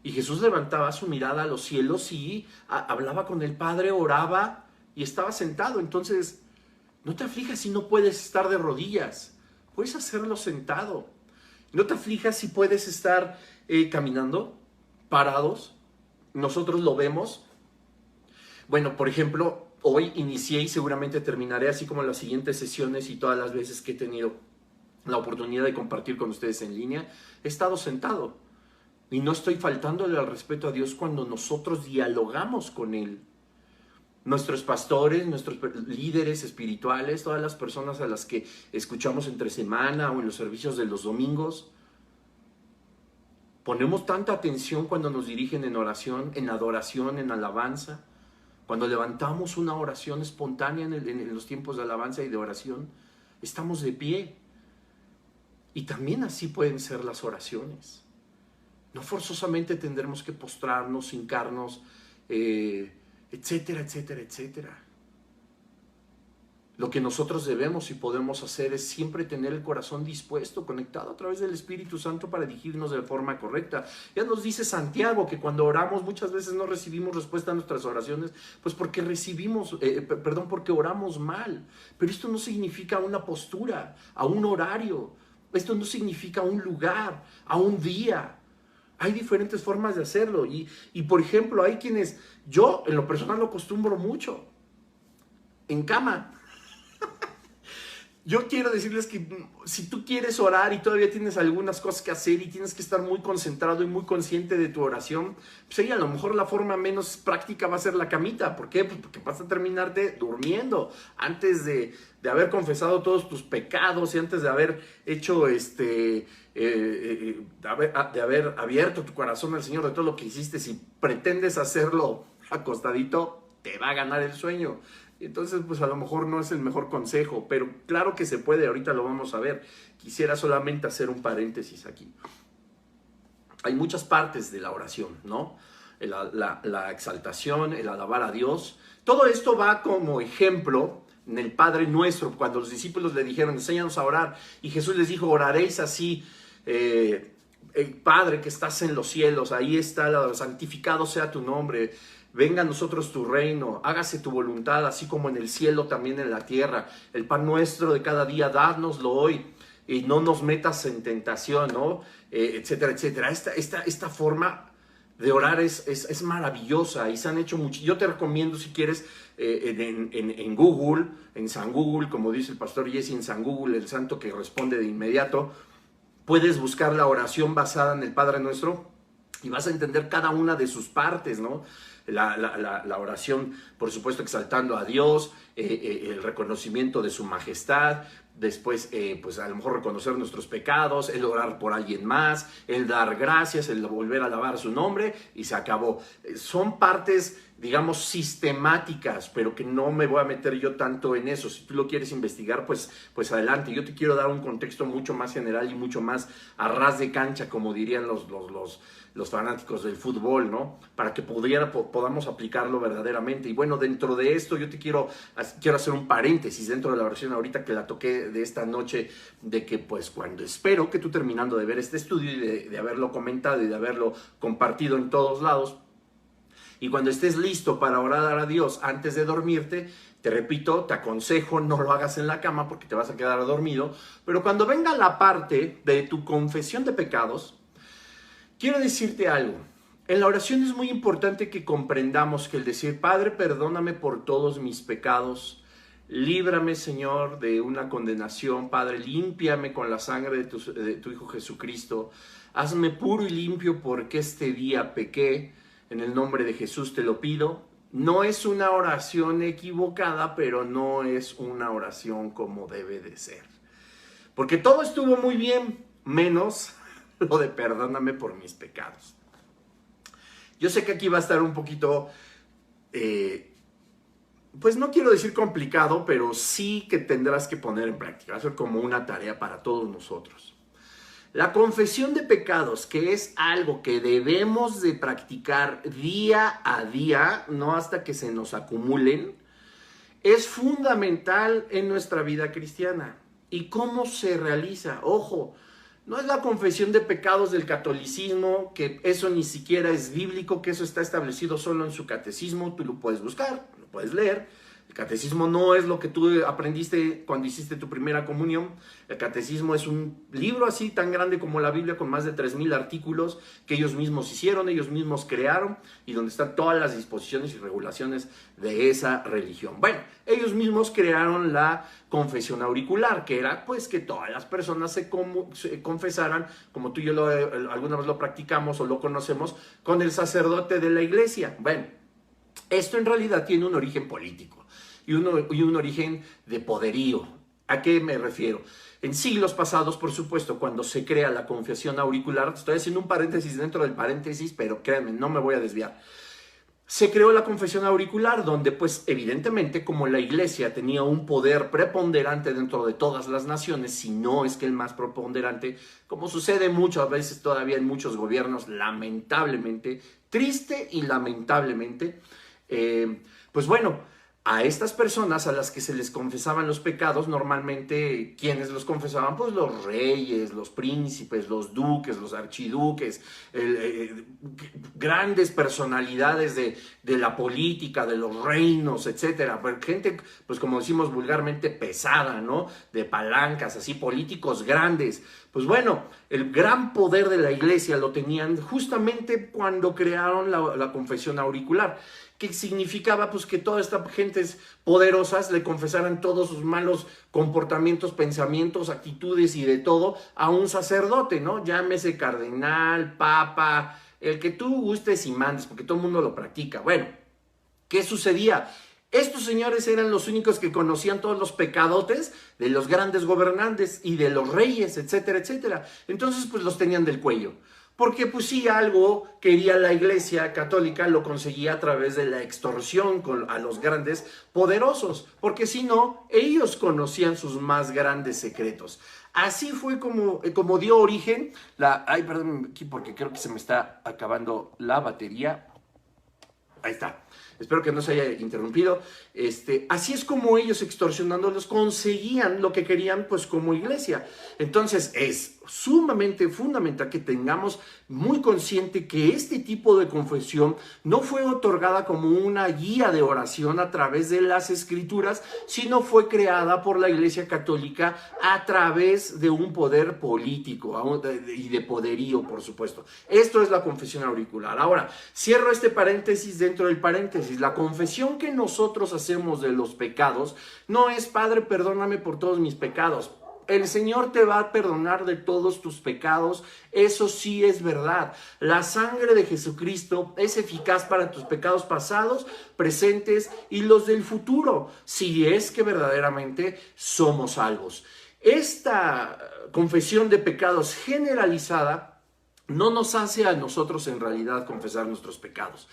Y Jesús levantaba su mirada a los cielos y hablaba con el Padre, oraba y estaba sentado. Entonces, no te aflijas si no puedes estar de rodillas. puedes hacerlo sentado. No te aflijas si puedes estar caminando, parados. Nosotros lo vemos. Bueno, por ejemplo, hoy inicié y seguramente terminaré así como las siguientes sesiones y todas las veces que he tenido la oportunidad de compartir con ustedes en línea. He estado sentado y no estoy faltándole al respeto a Dios cuando nosotros dialogamos con Él. Nuestros pastores, nuestros líderes espirituales, todas las personas a las que escuchamos entre semana o en los servicios de los domingos, ponemos tanta atención cuando nos dirigen en oración, en adoración, en alabanza. Cuando levantamos una oración espontánea en los tiempos de alabanza y de oración, estamos de pie. Y también así pueden ser las oraciones. No forzosamente tendremos que postrarnos, hincarnos, etcétera, etcétera, etcétera. Lo que nosotros debemos y podemos hacer es siempre tener el corazón dispuesto, conectado a través del Espíritu Santo para dirigirnos de forma correcta. Ya nos dice Santiago que cuando oramos muchas veces no recibimos respuesta a nuestras oraciones, pues porque porque oramos mal. Pero esto no significa una postura, a un horario. Esto no significa un lugar, a un día. Hay diferentes formas de hacerlo y por ejemplo, hay quienes, yo en lo personal lo acostumbro mucho, en cama. Yo quiero decirles que si tú quieres orar y todavía tienes algunas cosas que hacer y tienes que estar muy concentrado y muy consciente de tu oración, pues ahí a lo mejor la forma menos práctica va a ser la camita. ¿Por qué? Pues porque vas a terminarte durmiendo antes de haber confesado todos tus pecados y antes de haber hecho de haber abierto tu corazón al Señor de todo lo que hiciste. Si pretendes hacerlo acostadito, te va a ganar el sueño. Entonces, pues a lo mejor no es el mejor consejo, pero claro que se puede, ahorita lo vamos a ver. Quisiera solamente hacer un paréntesis aquí. Hay muchas partes de la oración, ¿no? La exaltación, el alabar a Dios. Todo esto va como ejemplo en el Padre Nuestro, cuando los discípulos le dijeron, enséñanos a orar, y Jesús les dijo, oraréis así, el Padre que estás en los cielos, ahí está, santificado sea tu nombre, venga a nosotros tu reino, hágase tu voluntad, así como en el cielo, también en la tierra. El pan nuestro de cada día, dádnoslo hoy, y no nos metas en tentación, ¿no? Etcétera, etcétera. Esta forma de orar es maravillosa y se han hecho mucho. Yo te recomiendo, si quieres, en Google, en San Google, como dice el pastor Jesse, en San Google, el santo que responde de inmediato, puedes buscar la oración basada en el Padre Nuestro y vas a entender cada una de sus partes, ¿no? La oración, por supuesto, exaltando a Dios, el reconocimiento de su majestad, después, pues a lo mejor reconocer nuestros pecados, el orar por alguien más, el dar gracias, el volver a alabar su nombre y se acabó. Son partes, digamos, sistemáticas, pero que no me voy a meter yo tanto en eso. Si tú lo quieres investigar, pues adelante. Yo te quiero dar un contexto mucho más general y mucho más a ras de cancha, como dirían los fanáticos del fútbol, ¿no? Para que podamos aplicarlo verdaderamente. Y bueno, dentro de esto yo quiero hacer un paréntesis dentro de la versión ahorita que la toqué de esta noche, de que pues cuando espero que tú terminando de ver este estudio y de haberlo comentado y de haberlo compartido en todos lados, y cuando estés listo para orar a Dios antes de dormirte, te repito, te aconsejo no lo hagas en la cama porque te vas a quedar dormido, pero cuando venga la parte de tu confesión de pecados, quiero decirte algo. En la oración es muy importante que comprendamos que el decir, Padre, perdóname por todos mis pecados, líbrame, Señor, de una condenación, Padre, límpiame con la sangre de tu Hijo Jesucristo, hazme puro y limpio porque este día pequé, en el nombre de Jesús te lo pido. No es una oración equivocada, pero no es una oración como debe de ser. Porque todo estuvo muy bien, menos lo de perdóname por mis pecados. Yo sé que aquí va a estar un poquito, pues no quiero decir complicado, pero sí que tendrás que poner en práctica. Va a ser como una tarea para todos nosotros. La confesión de pecados, que es algo que debemos de practicar día a día, no hasta que se nos acumulen, es fundamental en nuestra vida cristiana. ¿Y cómo se realiza? Ojo, no es la confesión de pecados del catolicismo, que eso ni siquiera es bíblico, que eso está establecido solo en su catecismo, tú lo puedes buscar, lo puedes leer, El catecismo no es lo que tú aprendiste cuando hiciste tu primera comunión. El catecismo es un libro así tan grande como la Biblia, con más de 3000 artículos que ellos mismos hicieron, ellos mismos crearon, y donde están todas las disposiciones y regulaciones de esa religión. Bueno, ellos mismos crearon la confesión auricular, que era pues que todas las personas se confesaran, como tú y yo alguna vez lo practicamos o lo conocemos, con el sacerdote de la iglesia. Bueno, esto en realidad tiene un origen político y un origen de poderío. ¿A qué me refiero? En siglos pasados, por supuesto, cuando se crea la confesión auricular, estoy haciendo un paréntesis dentro del paréntesis, pero créanme, no me voy a desviar. Se creó la confesión auricular, donde pues evidentemente como la iglesia tenía un poder preponderante dentro de todas las naciones, si no es que el más preponderante, como sucede muchas veces todavía en muchos gobiernos, lamentablemente, triste y lamentablemente, pues bueno, a estas personas a las que se les confesaban los pecados, normalmente, ¿quiénes los confesaban? Pues los reyes, los príncipes, los duques, los archiduques, grandes personalidades de la política, de los reinos, etcétera. Gente, pues como decimos vulgarmente, pesada, ¿no? De palancas, así, políticos grandes. Pues bueno, el gran poder de la iglesia lo tenían justamente cuando crearon la confesión auricular, que significaba pues que todas estas gentes poderosas le confesaran todos sus malos comportamientos, pensamientos, actitudes y de todo a un sacerdote, ¿no? Llámese cardenal, papa, el que tú gustes y mandes, porque todo el mundo lo practica. Bueno, ¿qué sucedía? Estos señores eran los únicos que conocían todos los pecadotes de los grandes gobernantes y de los reyes, etcétera, etcétera. Entonces pues los tenían del cuello. Porque pues sí, algo quería la iglesia católica, lo conseguía a través de la extorsión a los grandes poderosos, porque si no, ellos conocían sus más grandes secretos. Así fue como dio origen Ay, perdón, aquí porque creo que se me está acabando la batería. Ahí está. Espero que no se haya interrumpido. Así es como ellos, extorsionándolos, conseguían lo que querían pues como iglesia. Entonces es sumamente fundamental que tengamos muy consciente que este tipo de confesión no fue otorgada como una guía de oración a través de las escrituras, sino fue creada por la Iglesia Católica a través de un poder político y de poderío, por supuesto. Esto es la confesión auricular. Ahora, cierro este paréntesis dentro del paréntesis. La confesión que nosotros hacemos de los pecados no es: Padre, perdóname por todos mis pecados. El Señor te va a perdonar de todos tus pecados, eso sí es verdad. La sangre de Jesucristo es eficaz para tus pecados pasados, presentes y los del futuro, si es que verdaderamente somos salvos. Esta confesión de pecados generalizada no nos hace a nosotros en realidad confesar nuestros pecados.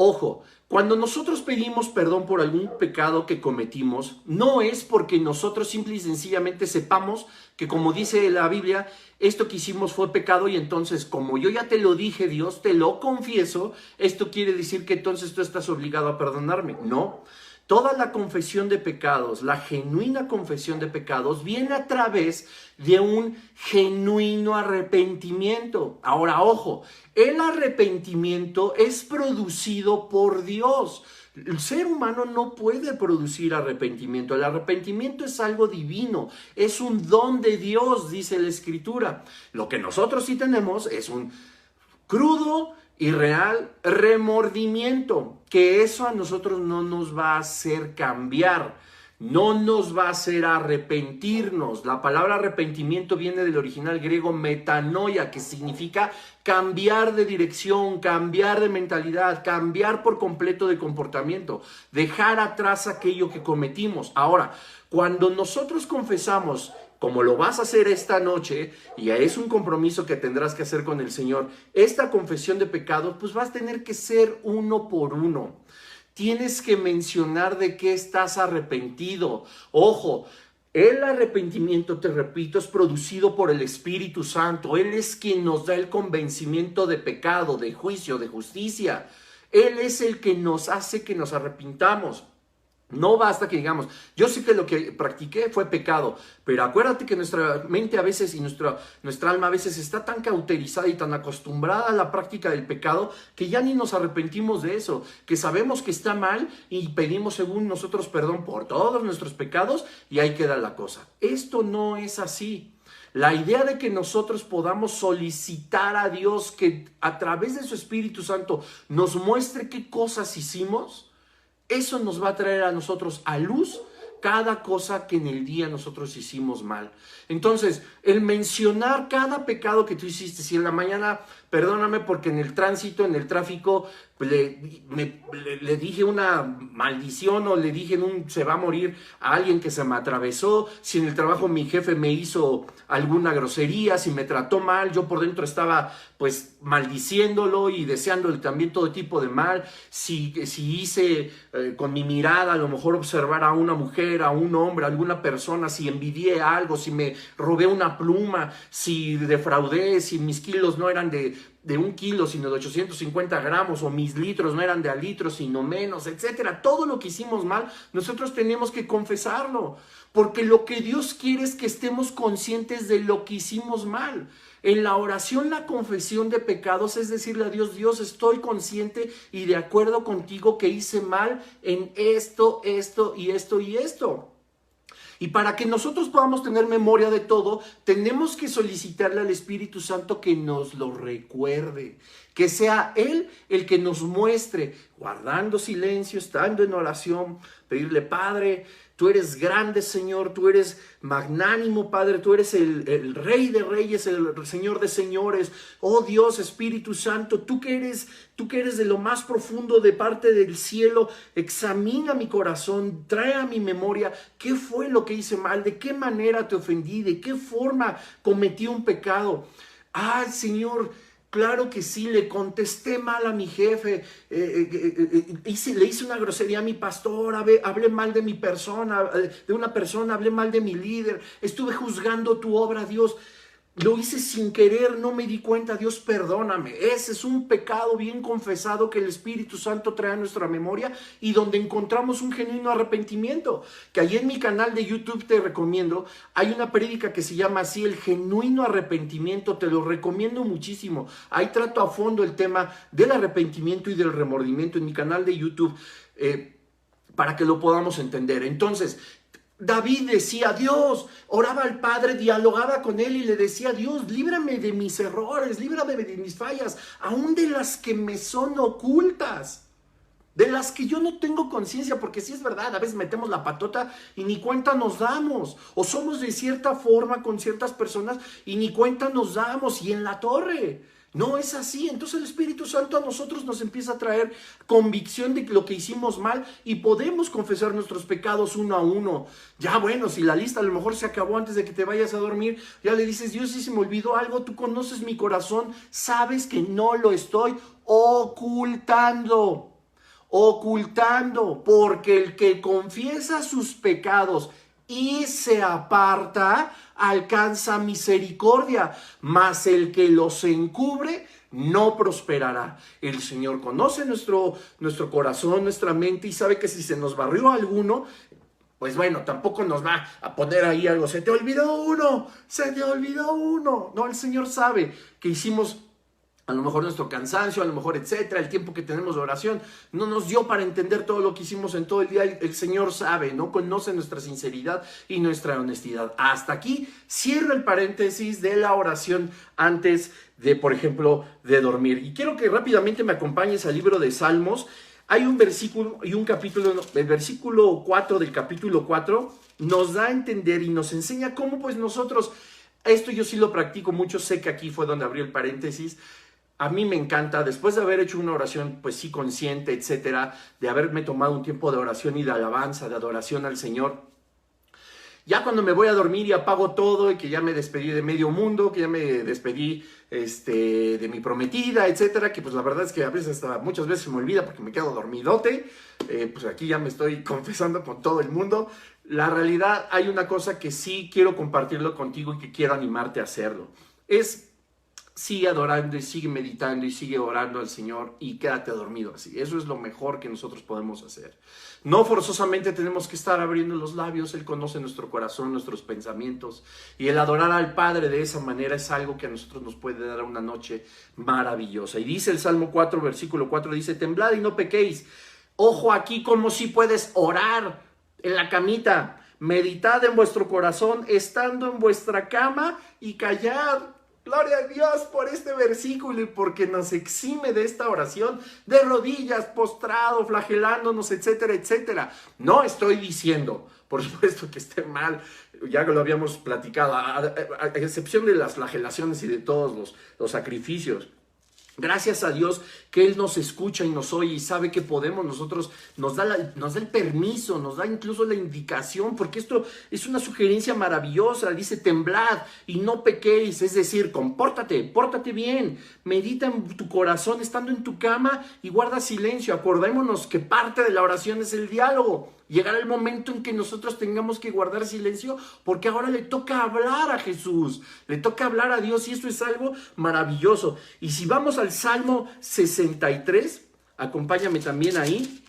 Ojo, cuando nosotros pedimos perdón por algún pecado que cometimos, no es porque nosotros simple y sencillamente sepamos que, como dice la Biblia, esto que hicimos fue pecado y entonces, como yo ya te lo dije, Dios, te lo confieso, esto quiere decir que entonces tú estás obligado a perdonarme. No. Toda la confesión de pecados, la genuina confesión de pecados, viene a través de un genuino arrepentimiento. Ahora, ojo, el arrepentimiento es producido por Dios. El ser humano no puede producir arrepentimiento. El arrepentimiento es algo divino, es un don de Dios, dice la Escritura. Lo que nosotros sí tenemos es un crudo y real remordimiento, que eso a nosotros no nos va a hacer cambiar, no nos va a hacer arrepentirnos. La palabra arrepentimiento viene del original griego metanoia, que significa cambiar de dirección, cambiar de mentalidad, cambiar por completo de comportamiento, dejar atrás aquello que cometimos. Ahora, cuando nosotros confesamos, como lo vas a hacer esta noche, y es un compromiso que tendrás que hacer con el Señor, esta confesión de pecados, pues vas a tener que ser uno por uno. Tienes que mencionar de qué estás arrepentido. Ojo, el arrepentimiento, te repito, es producido por el Espíritu Santo. Él es quien nos da el convencimiento de pecado, de juicio, de justicia. Él es el que nos hace que nos arrepintamos. No basta que digamos, yo sé que lo que practiqué fue pecado, pero acuérdate que nuestra mente a veces y nuestra alma a veces está tan cauterizada y tan acostumbrada a la práctica del pecado que ya ni nos arrepentimos de eso, que sabemos que está mal y pedimos según nosotros perdón por todos nuestros pecados y ahí queda la cosa. Esto no es así. La idea de que nosotros podamos solicitar a Dios que a través de su Espíritu Santo nos muestre qué cosas hicimos, eso nos va a traer a nosotros a luz cada cosa que en el día nosotros hicimos mal. Entonces, el mencionar cada pecado que tú hiciste, si en la mañana, perdóname porque en el tránsito, en el tráfico, le dije una maldición o le dije se va a morir a alguien que se me atravesó, si en el trabajo mi jefe me hizo alguna grosería, si me trató mal, yo por dentro estaba pues maldiciéndolo y deseándole también todo tipo de mal, si hice con mi mirada a lo mejor observar a una mujer, a un hombre, a alguna persona, si envidié algo, si me robé una pluma, si defraudé, si mis kilos no eran de 1 kilo, sino de 850 gramos, o mis litros no eran de a litros, sino menos, etcétera. Todo lo que hicimos mal, nosotros tenemos que confesarlo, porque lo que Dios quiere es que estemos conscientes de lo que hicimos mal. En la oración, la confesión de pecados es decirle a Dios, Dios, estoy consciente y de acuerdo contigo que hice mal en esto, esto y esto y esto. Y para que nosotros podamos tener memoria de todo, tenemos que solicitarle al Espíritu Santo que nos lo recuerde, que sea Él el que nos muestre, guardando silencio, estando en oración, pedirle, Padre, tú eres grande, Señor, tú eres magnánimo, Padre, tú eres el Rey de Reyes, el Señor de Señores. Oh Dios, Espíritu Santo, tú que eres de lo más profundo de parte del cielo, examina mi corazón, trae a mi memoria qué fue lo que hice mal, de qué manera te ofendí, de qué forma cometí un pecado. Ay, Señor, claro que sí, le contesté mal a mi jefe, le hice una grosería a mi pastor, hablé mal de mi persona, de una persona, hablé mal de mi líder, estuve juzgando tu obra, Dios. Lo hice sin querer, no me di cuenta, Dios, perdóname. Ese es un pecado bien confesado que el Espíritu Santo trae a nuestra memoria y donde encontramos un genuino arrepentimiento. Que ahí en mi canal de YouTube te recomiendo, hay una prédica que se llama así, el genuino arrepentimiento, te lo recomiendo muchísimo. Ahí trato a fondo el tema del arrepentimiento y del remordimiento en mi canal de YouTube para que lo podamos entender. Entonces, David decía, Dios, oraba al Padre, dialogaba con él y le decía, Dios, líbrame de mis errores, líbrame de mis fallas, aún de las que me son ocultas, de las que yo no tengo conciencia, porque sí es verdad, a veces metemos la patota y ni cuenta nos damos, o somos de cierta forma con ciertas personas y ni cuenta nos damos, y en la torre. No es así. Entonces el Espíritu Santo a nosotros nos empieza a traer convicción de lo que hicimos mal y podemos confesar nuestros pecados uno a uno. Ya bueno, si la lista a lo mejor se acabó antes de que te vayas a dormir, ya le dices, Dios, si se me olvidó algo, tú conoces mi corazón, sabes que no lo estoy ocultando, porque el que confiesa sus pecados y se aparta, alcanza misericordia, mas el que los encubre no prosperará. El Señor conoce nuestro corazón, nuestra mente y sabe que si se nos barrió alguno, pues bueno, tampoco nos va a poner ahí algo, se te olvidó uno. No, el Señor sabe que hicimos a lo mejor nuestro cansancio, a lo mejor etcétera, el tiempo que tenemos de oración no nos dio para entender todo lo que hicimos en todo el día. El Señor sabe, ¿no? Conoce nuestra sinceridad y nuestra honestidad. Hasta aquí cierro el paréntesis de la oración antes de, por ejemplo, de dormir. Y quiero que rápidamente me acompañes al libro de Salmos. Hay un versículo y un capítulo, el versículo 4 del capítulo 4 nos da a entender y nos enseña cómo pues nosotros, esto yo sí lo practico mucho, sé que aquí fue donde abrió el paréntesis. A mí me encanta, después de haber hecho una oración, pues sí, consciente, etcétera, de haberme tomado un tiempo de oración y de alabanza, de adoración al Señor, ya cuando me voy a dormir y apago todo y que ya me despedí de medio mundo, que ya me despedí de mi prometida, etcétera, que pues la verdad es que a veces muchas veces se me olvida porque me quedo dormidote, pues aquí ya me estoy confesando con todo el mundo. La realidad, hay una cosa que sí quiero compartirlo contigo y que quiero animarte a hacerlo. Es sigue adorando y sigue meditando y sigue orando al Señor y quédate dormido así. Eso es lo mejor que nosotros podemos hacer. No forzosamente tenemos que estar abriendo los labios. Él conoce nuestro corazón, nuestros pensamientos, y el adorar al Padre de esa manera es algo que a nosotros nos puede dar una noche maravillosa. Y dice el Salmo 4, versículo 4, dice: temblad y no pequéis. Ojo aquí, como si puedes orar en la camita. Meditad en vuestro corazón estando en vuestra cama y callad. Gloria a Dios por este versículo y porque nos exime de esta oración de rodillas, postrado, flagelándonos, etcétera, etcétera. No estoy diciendo, por supuesto, que esté mal, ya lo habíamos platicado, a excepción de las flagelaciones y de todos los sacrificios. Gracias a Dios que Él nos escucha y nos oye y sabe que podemos nosotros, nos da el permiso, nos da incluso la indicación, porque esto es una sugerencia maravillosa. Dice: temblad y no pequéis, es decir, pórtate bien, medita en tu corazón estando en tu cama y guarda silencio. Acordémonos que parte de la oración es el diálogo. Llegará el momento en que nosotros tengamos que guardar silencio, porque ahora le toca hablar a Jesús, le toca hablar a Dios, y esto es algo maravilloso. Y si vamos al Salmo 63, acompáñame también ahí,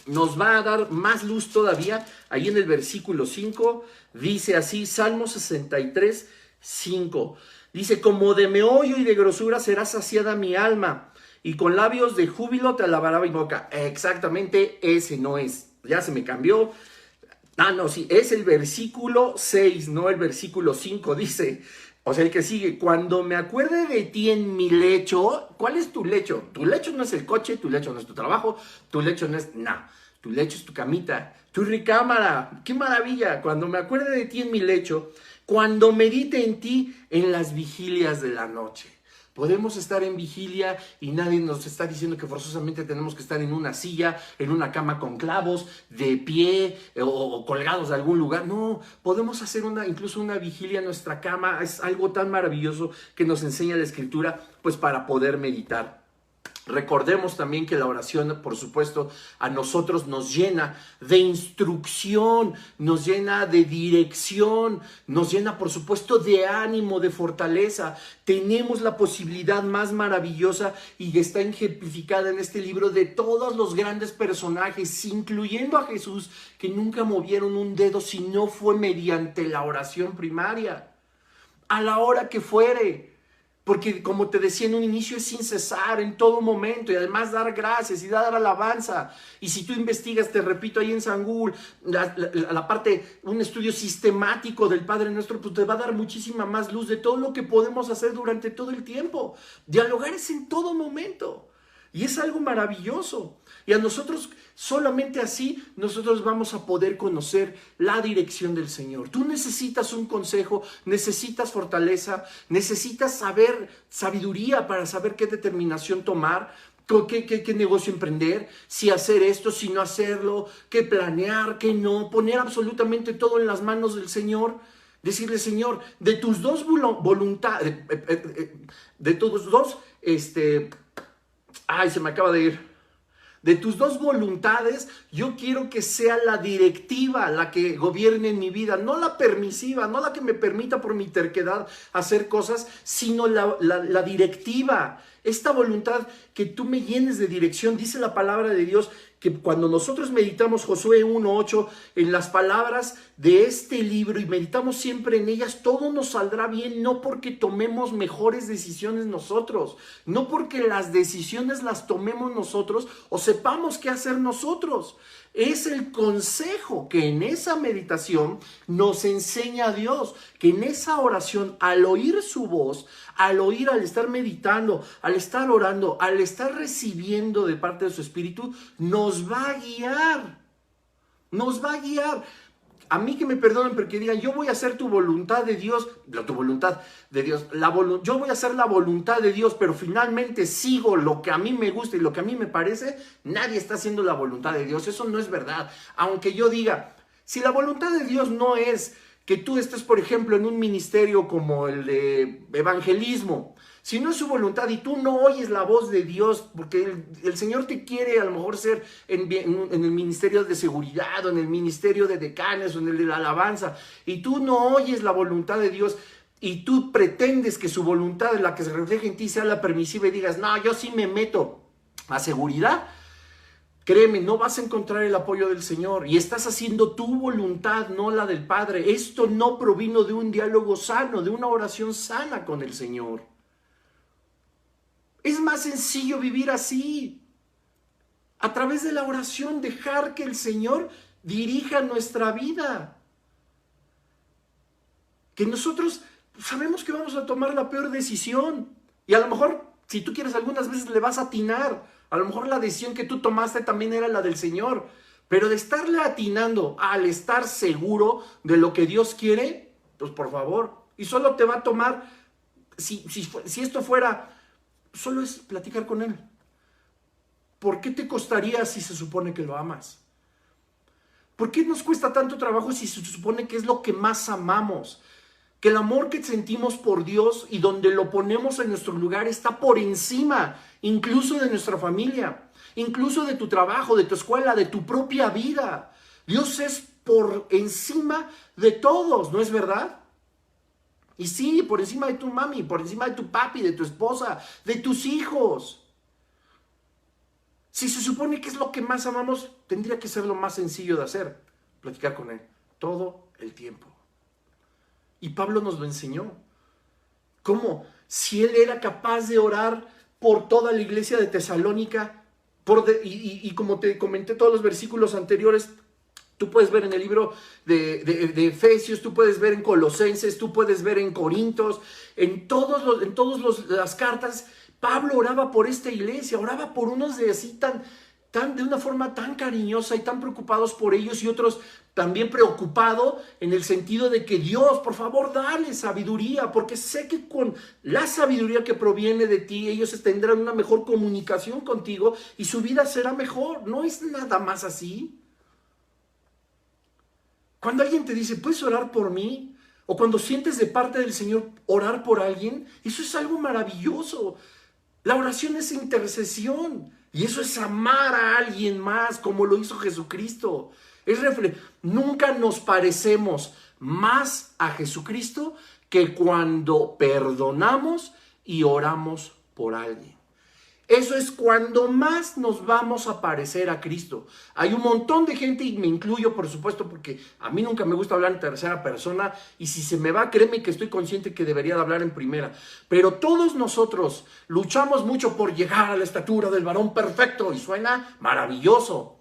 nos va a dar más luz todavía. Ahí en el versículo 5 dice así, Salmo 63, 5. Dice: como de meollo y de grosura será saciada mi alma, y con labios de júbilo te alabará mi boca. Exactamente ese no es. Ya se me cambió. No, sí, es el versículo 6, no el versículo 5. Dice, o sea, el que sigue: cuando me acuerde de ti en mi lecho. ¿Cuál es tu lecho? Tu lecho no es el coche, tu lecho no es tu trabajo, tu lecho no es... No, tu lecho es tu camita, tu recámara. ¡Qué maravilla! Cuando me acuerde de ti en mi lecho, cuando medite en ti en las vigilias de la noche. Podemos estar en vigilia y nadie nos está diciendo que forzosamente tenemos que estar en una silla, en una cama con clavos, de pie o colgados de algún lugar. No, podemos hacer incluso una vigilia en nuestra cama. Es algo tan maravilloso que nos enseña la Escritura, pues, para poder meditar. Recordemos también que la oración, por supuesto, a nosotros nos llena de instrucción, nos llena de dirección, nos llena, por supuesto, de ánimo, de fortaleza. Tenemos la posibilidad más maravillosa, y está ejemplificada en este libro, de todos los grandes personajes, incluyendo a Jesús, que nunca movieron un dedo si no fue mediante la oración primaria, a la hora que fuere. Porque, como te decía en un inicio, es sin cesar, en todo momento, y además dar gracias y dar alabanza. Y si tú investigas, te repito, ahí en Sangul, la parte, un estudio sistemático del Padre Nuestro, pues te va a dar muchísima más luz de todo lo que podemos hacer durante todo el tiempo. Dialogar es en todo momento. Y es algo maravilloso. Y a nosotros, solamente así, nosotros vamos a poder conocer la dirección del Señor. Tú necesitas un consejo, necesitas fortaleza, necesitas sabiduría para saber qué determinación tomar, qué negocio emprender, si hacer esto, si no hacerlo, qué planear, qué no, poner absolutamente todo en las manos del Señor. Decirle: Señor, de tus dos voluntades, de tus dos, se me acaba de ir. De tus dos voluntades, yo quiero que sea la directiva la que gobierne en mi vida, no la permisiva, no la que me permita por mi terquedad hacer cosas, sino la directiva. Esta voluntad, que tú me llenes de dirección. Dice la palabra de Dios que cuando nosotros meditamos Josué 1:8 en las palabras de este libro y meditamos siempre en ellas, todo nos saldrá bien, no porque tomemos mejores decisiones nosotros, no porque las decisiones las tomemos nosotros o sepamos qué hacer nosotros. Es el consejo que en esa meditación nos enseña Dios, que en esa oración, al oír su voz, al estar meditando, al estar orando, al estar recibiendo de parte de su Espíritu, nos va a guiar. Nos va a guiar. A mí que me perdonen, pero que digan: yo voy a hacer tu voluntad de Dios, tu voluntad de Dios, yo voy a hacer la voluntad de Dios, pero finalmente sigo lo que a mí me gusta y lo que a mí me parece. Nadie está haciendo la voluntad de Dios. Eso no es verdad. Aunque yo diga, si la voluntad de Dios no es que tú estés, por ejemplo, en un ministerio como el de evangelismo, si no es su voluntad y tú no oyes la voz de Dios, porque el Señor te quiere a lo mejor ser en el ministerio de seguridad, o en el ministerio de decanes, o en el de la alabanza, y tú no oyes la voluntad de Dios, y tú pretendes que su voluntad, la que se refleje en ti, sea la permisiva y digas, no, yo sí me meto a seguridad, créeme, no vas a encontrar el apoyo del Señor y estás haciendo tu voluntad, no la del Padre. Esto no provino de un diálogo sano, de una oración sana con el Señor. Es más sencillo vivir así, a través de la oración, dejar que el Señor dirija nuestra vida. Que nosotros sabemos que vamos a tomar la peor decisión y a lo mejor, si tú quieres, algunas veces le vas a atinar. A lo mejor la decisión que tú tomaste también era la del Señor, pero de estarle atinando al estar seguro de lo que Dios quiere, pues por favor, y solo te va a tomar, si esto fuera, solo es platicar con Él. ¿Por qué te costaría si se supone que lo amas? ¿Por qué nos cuesta tanto trabajo si se supone que es lo que más amamos? Que el amor que sentimos por Dios y donde lo ponemos en nuestro lugar está por encima, incluso de nuestra familia, incluso de tu trabajo, de tu escuela, de tu propia vida. Dios es por encima de todos, ¿no es verdad? Y sí, por encima de tu mami, por encima de tu papi, de tu esposa, de tus hijos. Si se supone que es lo que más amamos, tendría que ser lo más sencillo de hacer, platicar con Él todo el tiempo. Y Pablo nos lo enseñó. ¿Cómo? Si él era capaz de orar por toda la iglesia de Tesalónica, y como te comenté todos los versículos anteriores, tú puedes ver en el libro de Efesios, tú puedes ver en Colosenses, tú puedes ver en Corintios, en todas las cartas, Pablo oraba por esta iglesia, oraba por unos de así de una forma tan cariñosa y tan preocupados por ellos, y otros también preocupado en el sentido de que Dios, por favor, dale sabiduría, porque sé que con la sabiduría que proviene de ti, ellos tendrán una mejor comunicación contigo y su vida será mejor. No es nada más así. Cuando alguien te dice, ¿puedes orar por mí? O cuando sientes de parte del Señor orar por alguien, eso es algo maravilloso. La oración es intercesión. Y eso es amar a alguien más, como lo hizo Jesucristo. Nunca nos parecemos más a Jesucristo que cuando perdonamos y oramos por alguien. Eso es cuando más nos vamos a parecer a Cristo. Hay un montón de gente, y me incluyo por supuesto, porque a mí nunca me gusta hablar en tercera persona, y si se me va, créeme que estoy consciente que debería de hablar en primera. Pero todos nosotros luchamos mucho por llegar a la estatura del varón perfecto, y suena maravilloso.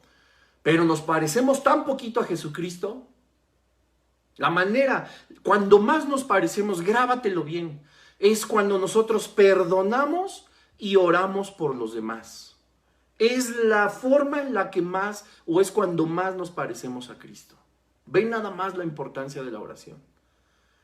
Pero nos parecemos tan poquito a Jesucristo. La manera, cuando más nos parecemos, grábatelo bien, es cuando nosotros perdonamos y oramos por los demás. Es la forma en la que más, o es cuando más nos parecemos a Cristo. Ven nada más la importancia de la oración.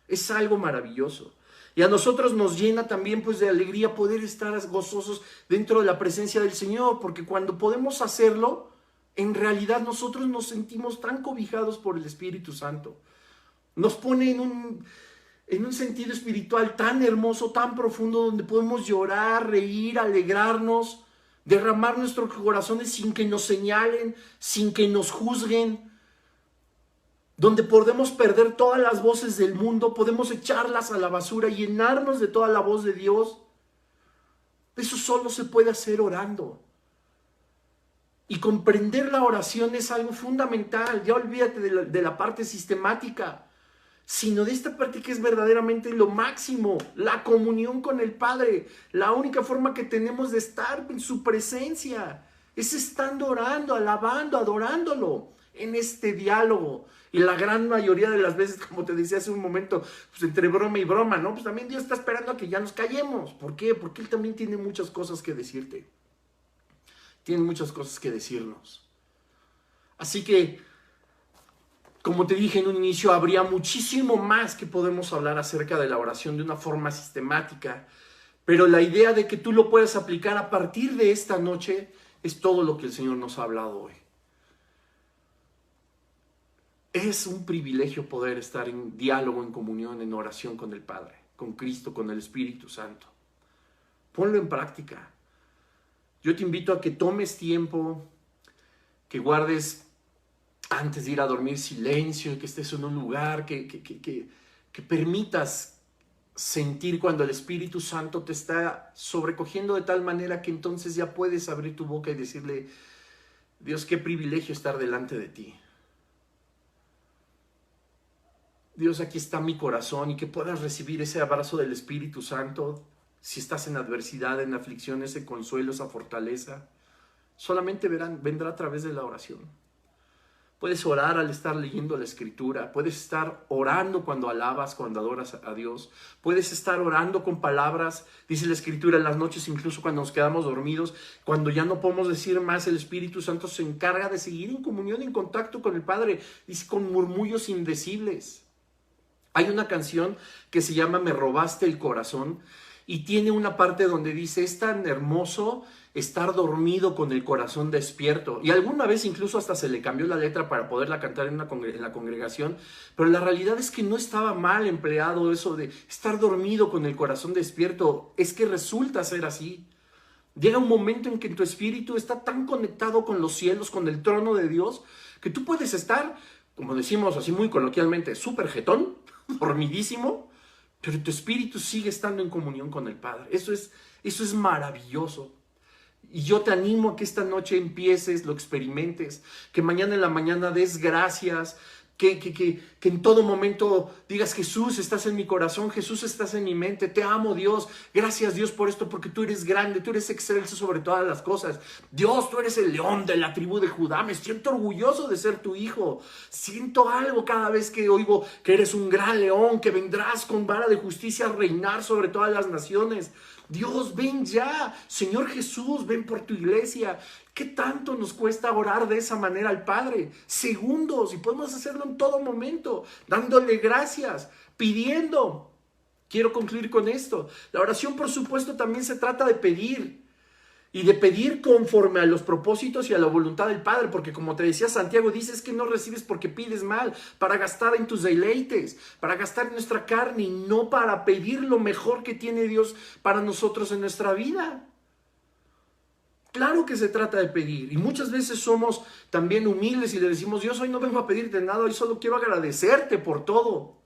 Es algo maravilloso. Y a nosotros nos llena también pues de alegría poder estar gozosos dentro de la presencia del Señor, porque cuando podemos hacerlo, en realidad nosotros nos sentimos tan cobijados por el Espíritu Santo. Nos pone en un sentido espiritual tan hermoso, tan profundo, donde podemos llorar, reír, alegrarnos, derramar nuestros corazones sin que nos señalen, sin que nos juzguen, donde podemos perder todas las voces del mundo, podemos echarlas a la basura y llenarnos de toda la voz de Dios. Eso solo se puede hacer orando. Y comprender la oración es algo fundamental. Ya olvídate de la parte sistemática, sino de esta parte que es verdaderamente lo máximo, la comunión con el Padre. La única forma que tenemos de estar en su presencia es estando orando, alabando, adorándolo en este diálogo. Y la gran mayoría de las veces, como te decía hace un momento, pues entre broma y broma, ¿no? Pues también Dios está esperando a que ya nos callemos. ¿Por qué? Porque Él también tiene muchas cosas que decirte. Tiene muchas cosas que decirnos. Así que, como te dije en un inicio, habría muchísimo más que podemos hablar acerca de la oración de una forma sistemática, pero la idea de que tú lo puedas aplicar a partir de esta noche es todo lo que el Señor nos ha hablado hoy. Es un privilegio poder estar en diálogo, en comunión, en oración con el Padre, con Cristo, con el Espíritu Santo. Ponlo en práctica. Yo te invito a que tomes tiempo, que guardes antes de ir a dormir silencio, que estés en un lugar, que permitas sentir cuando el Espíritu Santo te está sobrecogiendo de tal manera que entonces ya puedes abrir tu boca y decirle: Dios, qué privilegio estar delante de ti. Dios, aquí está mi corazón, y que puedas recibir ese abrazo del Espíritu Santo. Si estás en adversidad, en aflicción, ese consuelo, esa fortaleza, solamente vendrá a través de la oración. Puedes orar al estar leyendo la Escritura, puedes estar orando cuando alabas, cuando adoras a Dios, puedes estar orando con palabras, dice la Escritura, en las noches, incluso cuando nos quedamos dormidos, cuando ya no podemos decir más, el Espíritu Santo se encarga de seguir en comunión, en contacto con el Padre, dice, con murmullos indecibles. Hay una canción que se llama Me robaste el corazón, y tiene una parte donde dice: es tan hermoso estar dormido con el corazón despierto. Y alguna vez incluso hasta se le cambió la letra para poderla cantar en la congregación, pero la realidad es que no estaba mal empleado eso de estar dormido con el corazón despierto. Es que resulta ser así. Llega un momento en que tu espíritu está tan conectado con los cielos, con el trono de Dios, que tú puedes estar, como decimos así muy coloquialmente, súper jetón, dormidísimo, pero tu espíritu sigue estando en comunión con el Padre. Eso es maravilloso. Y yo te animo a que esta noche empieces, lo experimentes, que mañana en la mañana des gracias, que en todo momento digas: Jesús, estás en mi corazón, Jesús, estás en mi mente, te amo, Dios, gracias, Dios, por esto, porque tú eres grande, tú eres excelso sobre todas las cosas. Dios, tú eres el león de la tribu de Judá, me siento orgulloso de ser tu hijo, siento algo cada vez que oigo que eres un gran león, que vendrás con vara de justicia a reinar sobre todas las naciones. Dios, ven ya, Señor Jesús, ven por tu iglesia. ¿Qué tanto nos cuesta orar de esa manera al Padre? Segundos, y podemos hacerlo en todo momento, dándole gracias, pidiendo. Quiero concluir con esto. La oración, por supuesto, también se trata de pedir. Y de pedir conforme a los propósitos y a la voluntad del Padre, porque como te decía Santiago, dices que no recibes porque pides mal, para gastar en tus deleites, para gastar en nuestra carne, y no para pedir lo mejor que tiene Dios para nosotros en nuestra vida. Claro que se trata de pedir, y muchas veces somos también humildes y le decimos: Dios, hoy no vengo a pedirte nada, hoy solo quiero agradecerte por todo.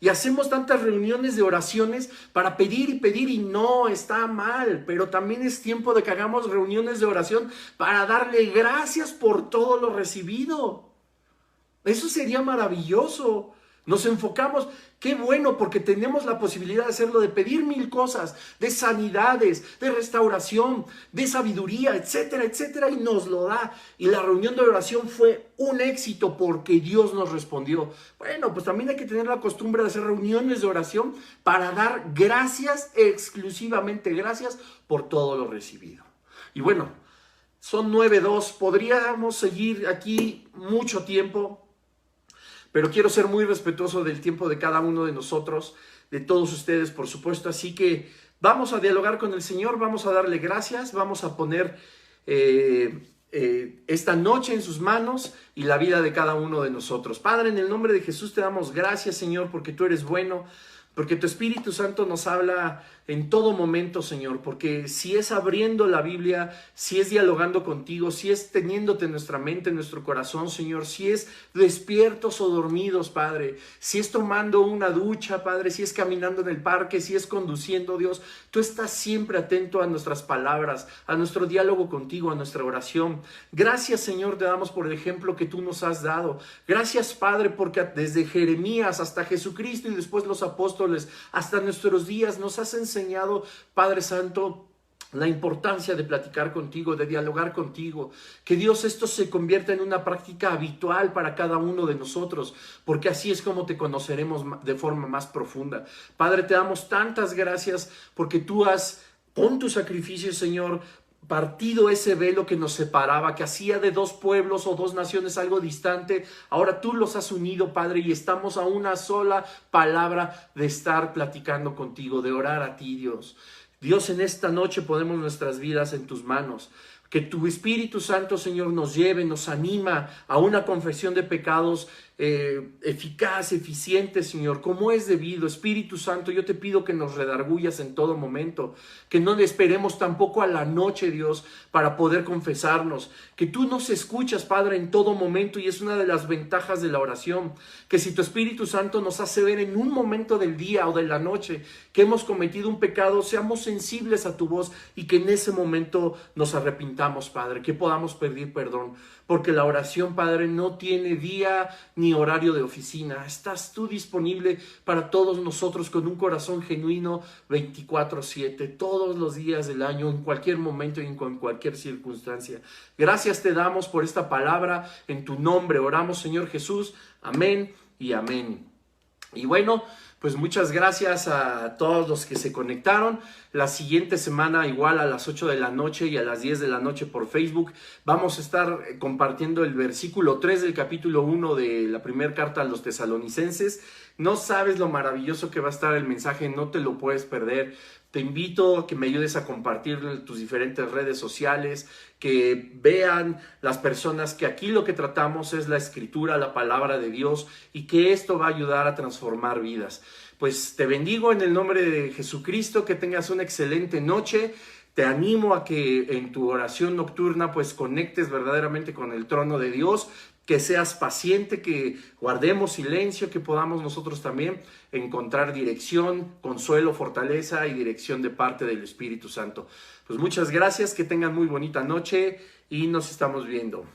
Y hacemos tantas reuniones de oraciones para pedir y pedir, y no está mal, pero también es tiempo de que hagamos reuniones de oración para darle gracias por todo lo recibido. Eso sería maravilloso. Nos enfocamos, qué bueno, porque tenemos la posibilidad de hacerlo, de pedir mil cosas, de sanidades, de restauración, de sabiduría, etcétera, etcétera, y nos lo da. Y la reunión de oración fue un éxito porque Dios nos respondió. Bueno, pues también hay que tener la costumbre de hacer reuniones de oración para dar gracias, exclusivamente gracias por todo lo recibido. Y bueno, son 9:02, podríamos seguir aquí mucho tiempo, pero quiero ser muy respetuoso del tiempo de cada uno de nosotros, de todos ustedes, por supuesto. Así que vamos a dialogar con el Señor, vamos a darle gracias, vamos a poner esta noche en sus manos y la vida de cada uno de nosotros. Padre, en el nombre de Jesús te damos gracias, Señor, porque tú eres bueno, porque tu Espíritu Santo nos habla en todo momento, Señor, porque si es abriendo la Biblia, si es dialogando contigo, si es teniéndote en nuestra mente, en nuestro corazón, Señor, si es despiertos o dormidos, Padre, si es tomando una ducha, Padre, si es caminando en el parque, si es conduciendo, Dios, tú estás siempre atento a nuestras palabras, a nuestro diálogo contigo, a nuestra oración. Gracias, Señor, te damos por el ejemplo que tú nos has dado. Gracias, Padre, porque desde Jeremías hasta Jesucristo y después los apóstoles, hasta nuestros días, nos has enseñado, Padre Santo, la importancia de platicar contigo, de dialogar contigo. Que Dios, esto se convierta en una práctica habitual para cada uno de nosotros, porque así es como te conoceremos de forma más profunda. Padre, te damos tantas gracias porque tú has, con tu sacrificio, Señor, partido ese velo que nos separaba, que hacía de dos pueblos o dos naciones algo distante. Ahora tú los has unido, Padre, y estamos a una sola palabra de estar platicando contigo, de orar a ti, Dios. Dios, en esta noche ponemos nuestras vidas en tus manos. Que tu Espíritu Santo, Señor, nos lleve, nos anima a una confesión de pecados eficaz, eficiente, Señor, como es debido. Espíritu Santo, yo te pido que nos redargullas en todo momento, que no le esperemos tampoco a la noche, Dios, para poder confesarnos, que tú nos escuchas, Padre, en todo momento, y es una de las ventajas de la oración, que si tu Espíritu Santo nos hace ver en un momento del día o de la noche que hemos cometido un pecado, seamos sensibles a tu voz y que en ese momento nos arrepintamos, Padre, que podamos pedir perdón, porque la oración, Padre, no tiene día ni horario de oficina. Estás tú disponible para todos nosotros con un corazón genuino 24/7, todos los días del año, en cualquier momento y en cualquier circunstancia. Gracias te damos por esta palabra, en tu nombre oramos, Señor Jesús. Amén y amén. Y bueno, pues muchas gracias a todos los que se conectaron. La siguiente semana, igual a las 8 de la noche y a las 10 de la noche por Facebook, vamos a estar compartiendo el versículo 3 del capítulo 1 de la primera carta a los tesalonicenses. No sabes lo maravilloso que va a estar el mensaje, no te lo puedes perder. Te invito a que me ayudes a compartir en tus diferentes redes sociales, que vean las personas que aquí lo que tratamos es la escritura, la palabra de Dios, y que esto va a ayudar a transformar vidas. Pues te bendigo en el nombre de Jesucristo, que tengas una excelente noche. Te animo a que en tu oración nocturna pues conectes verdaderamente con el trono de Dios, que seas paciente, que guardemos silencio, que podamos nosotros también encontrar dirección, consuelo, fortaleza y dirección de parte del Espíritu Santo. Pues muchas gracias, que tengan muy bonita noche y nos estamos viendo.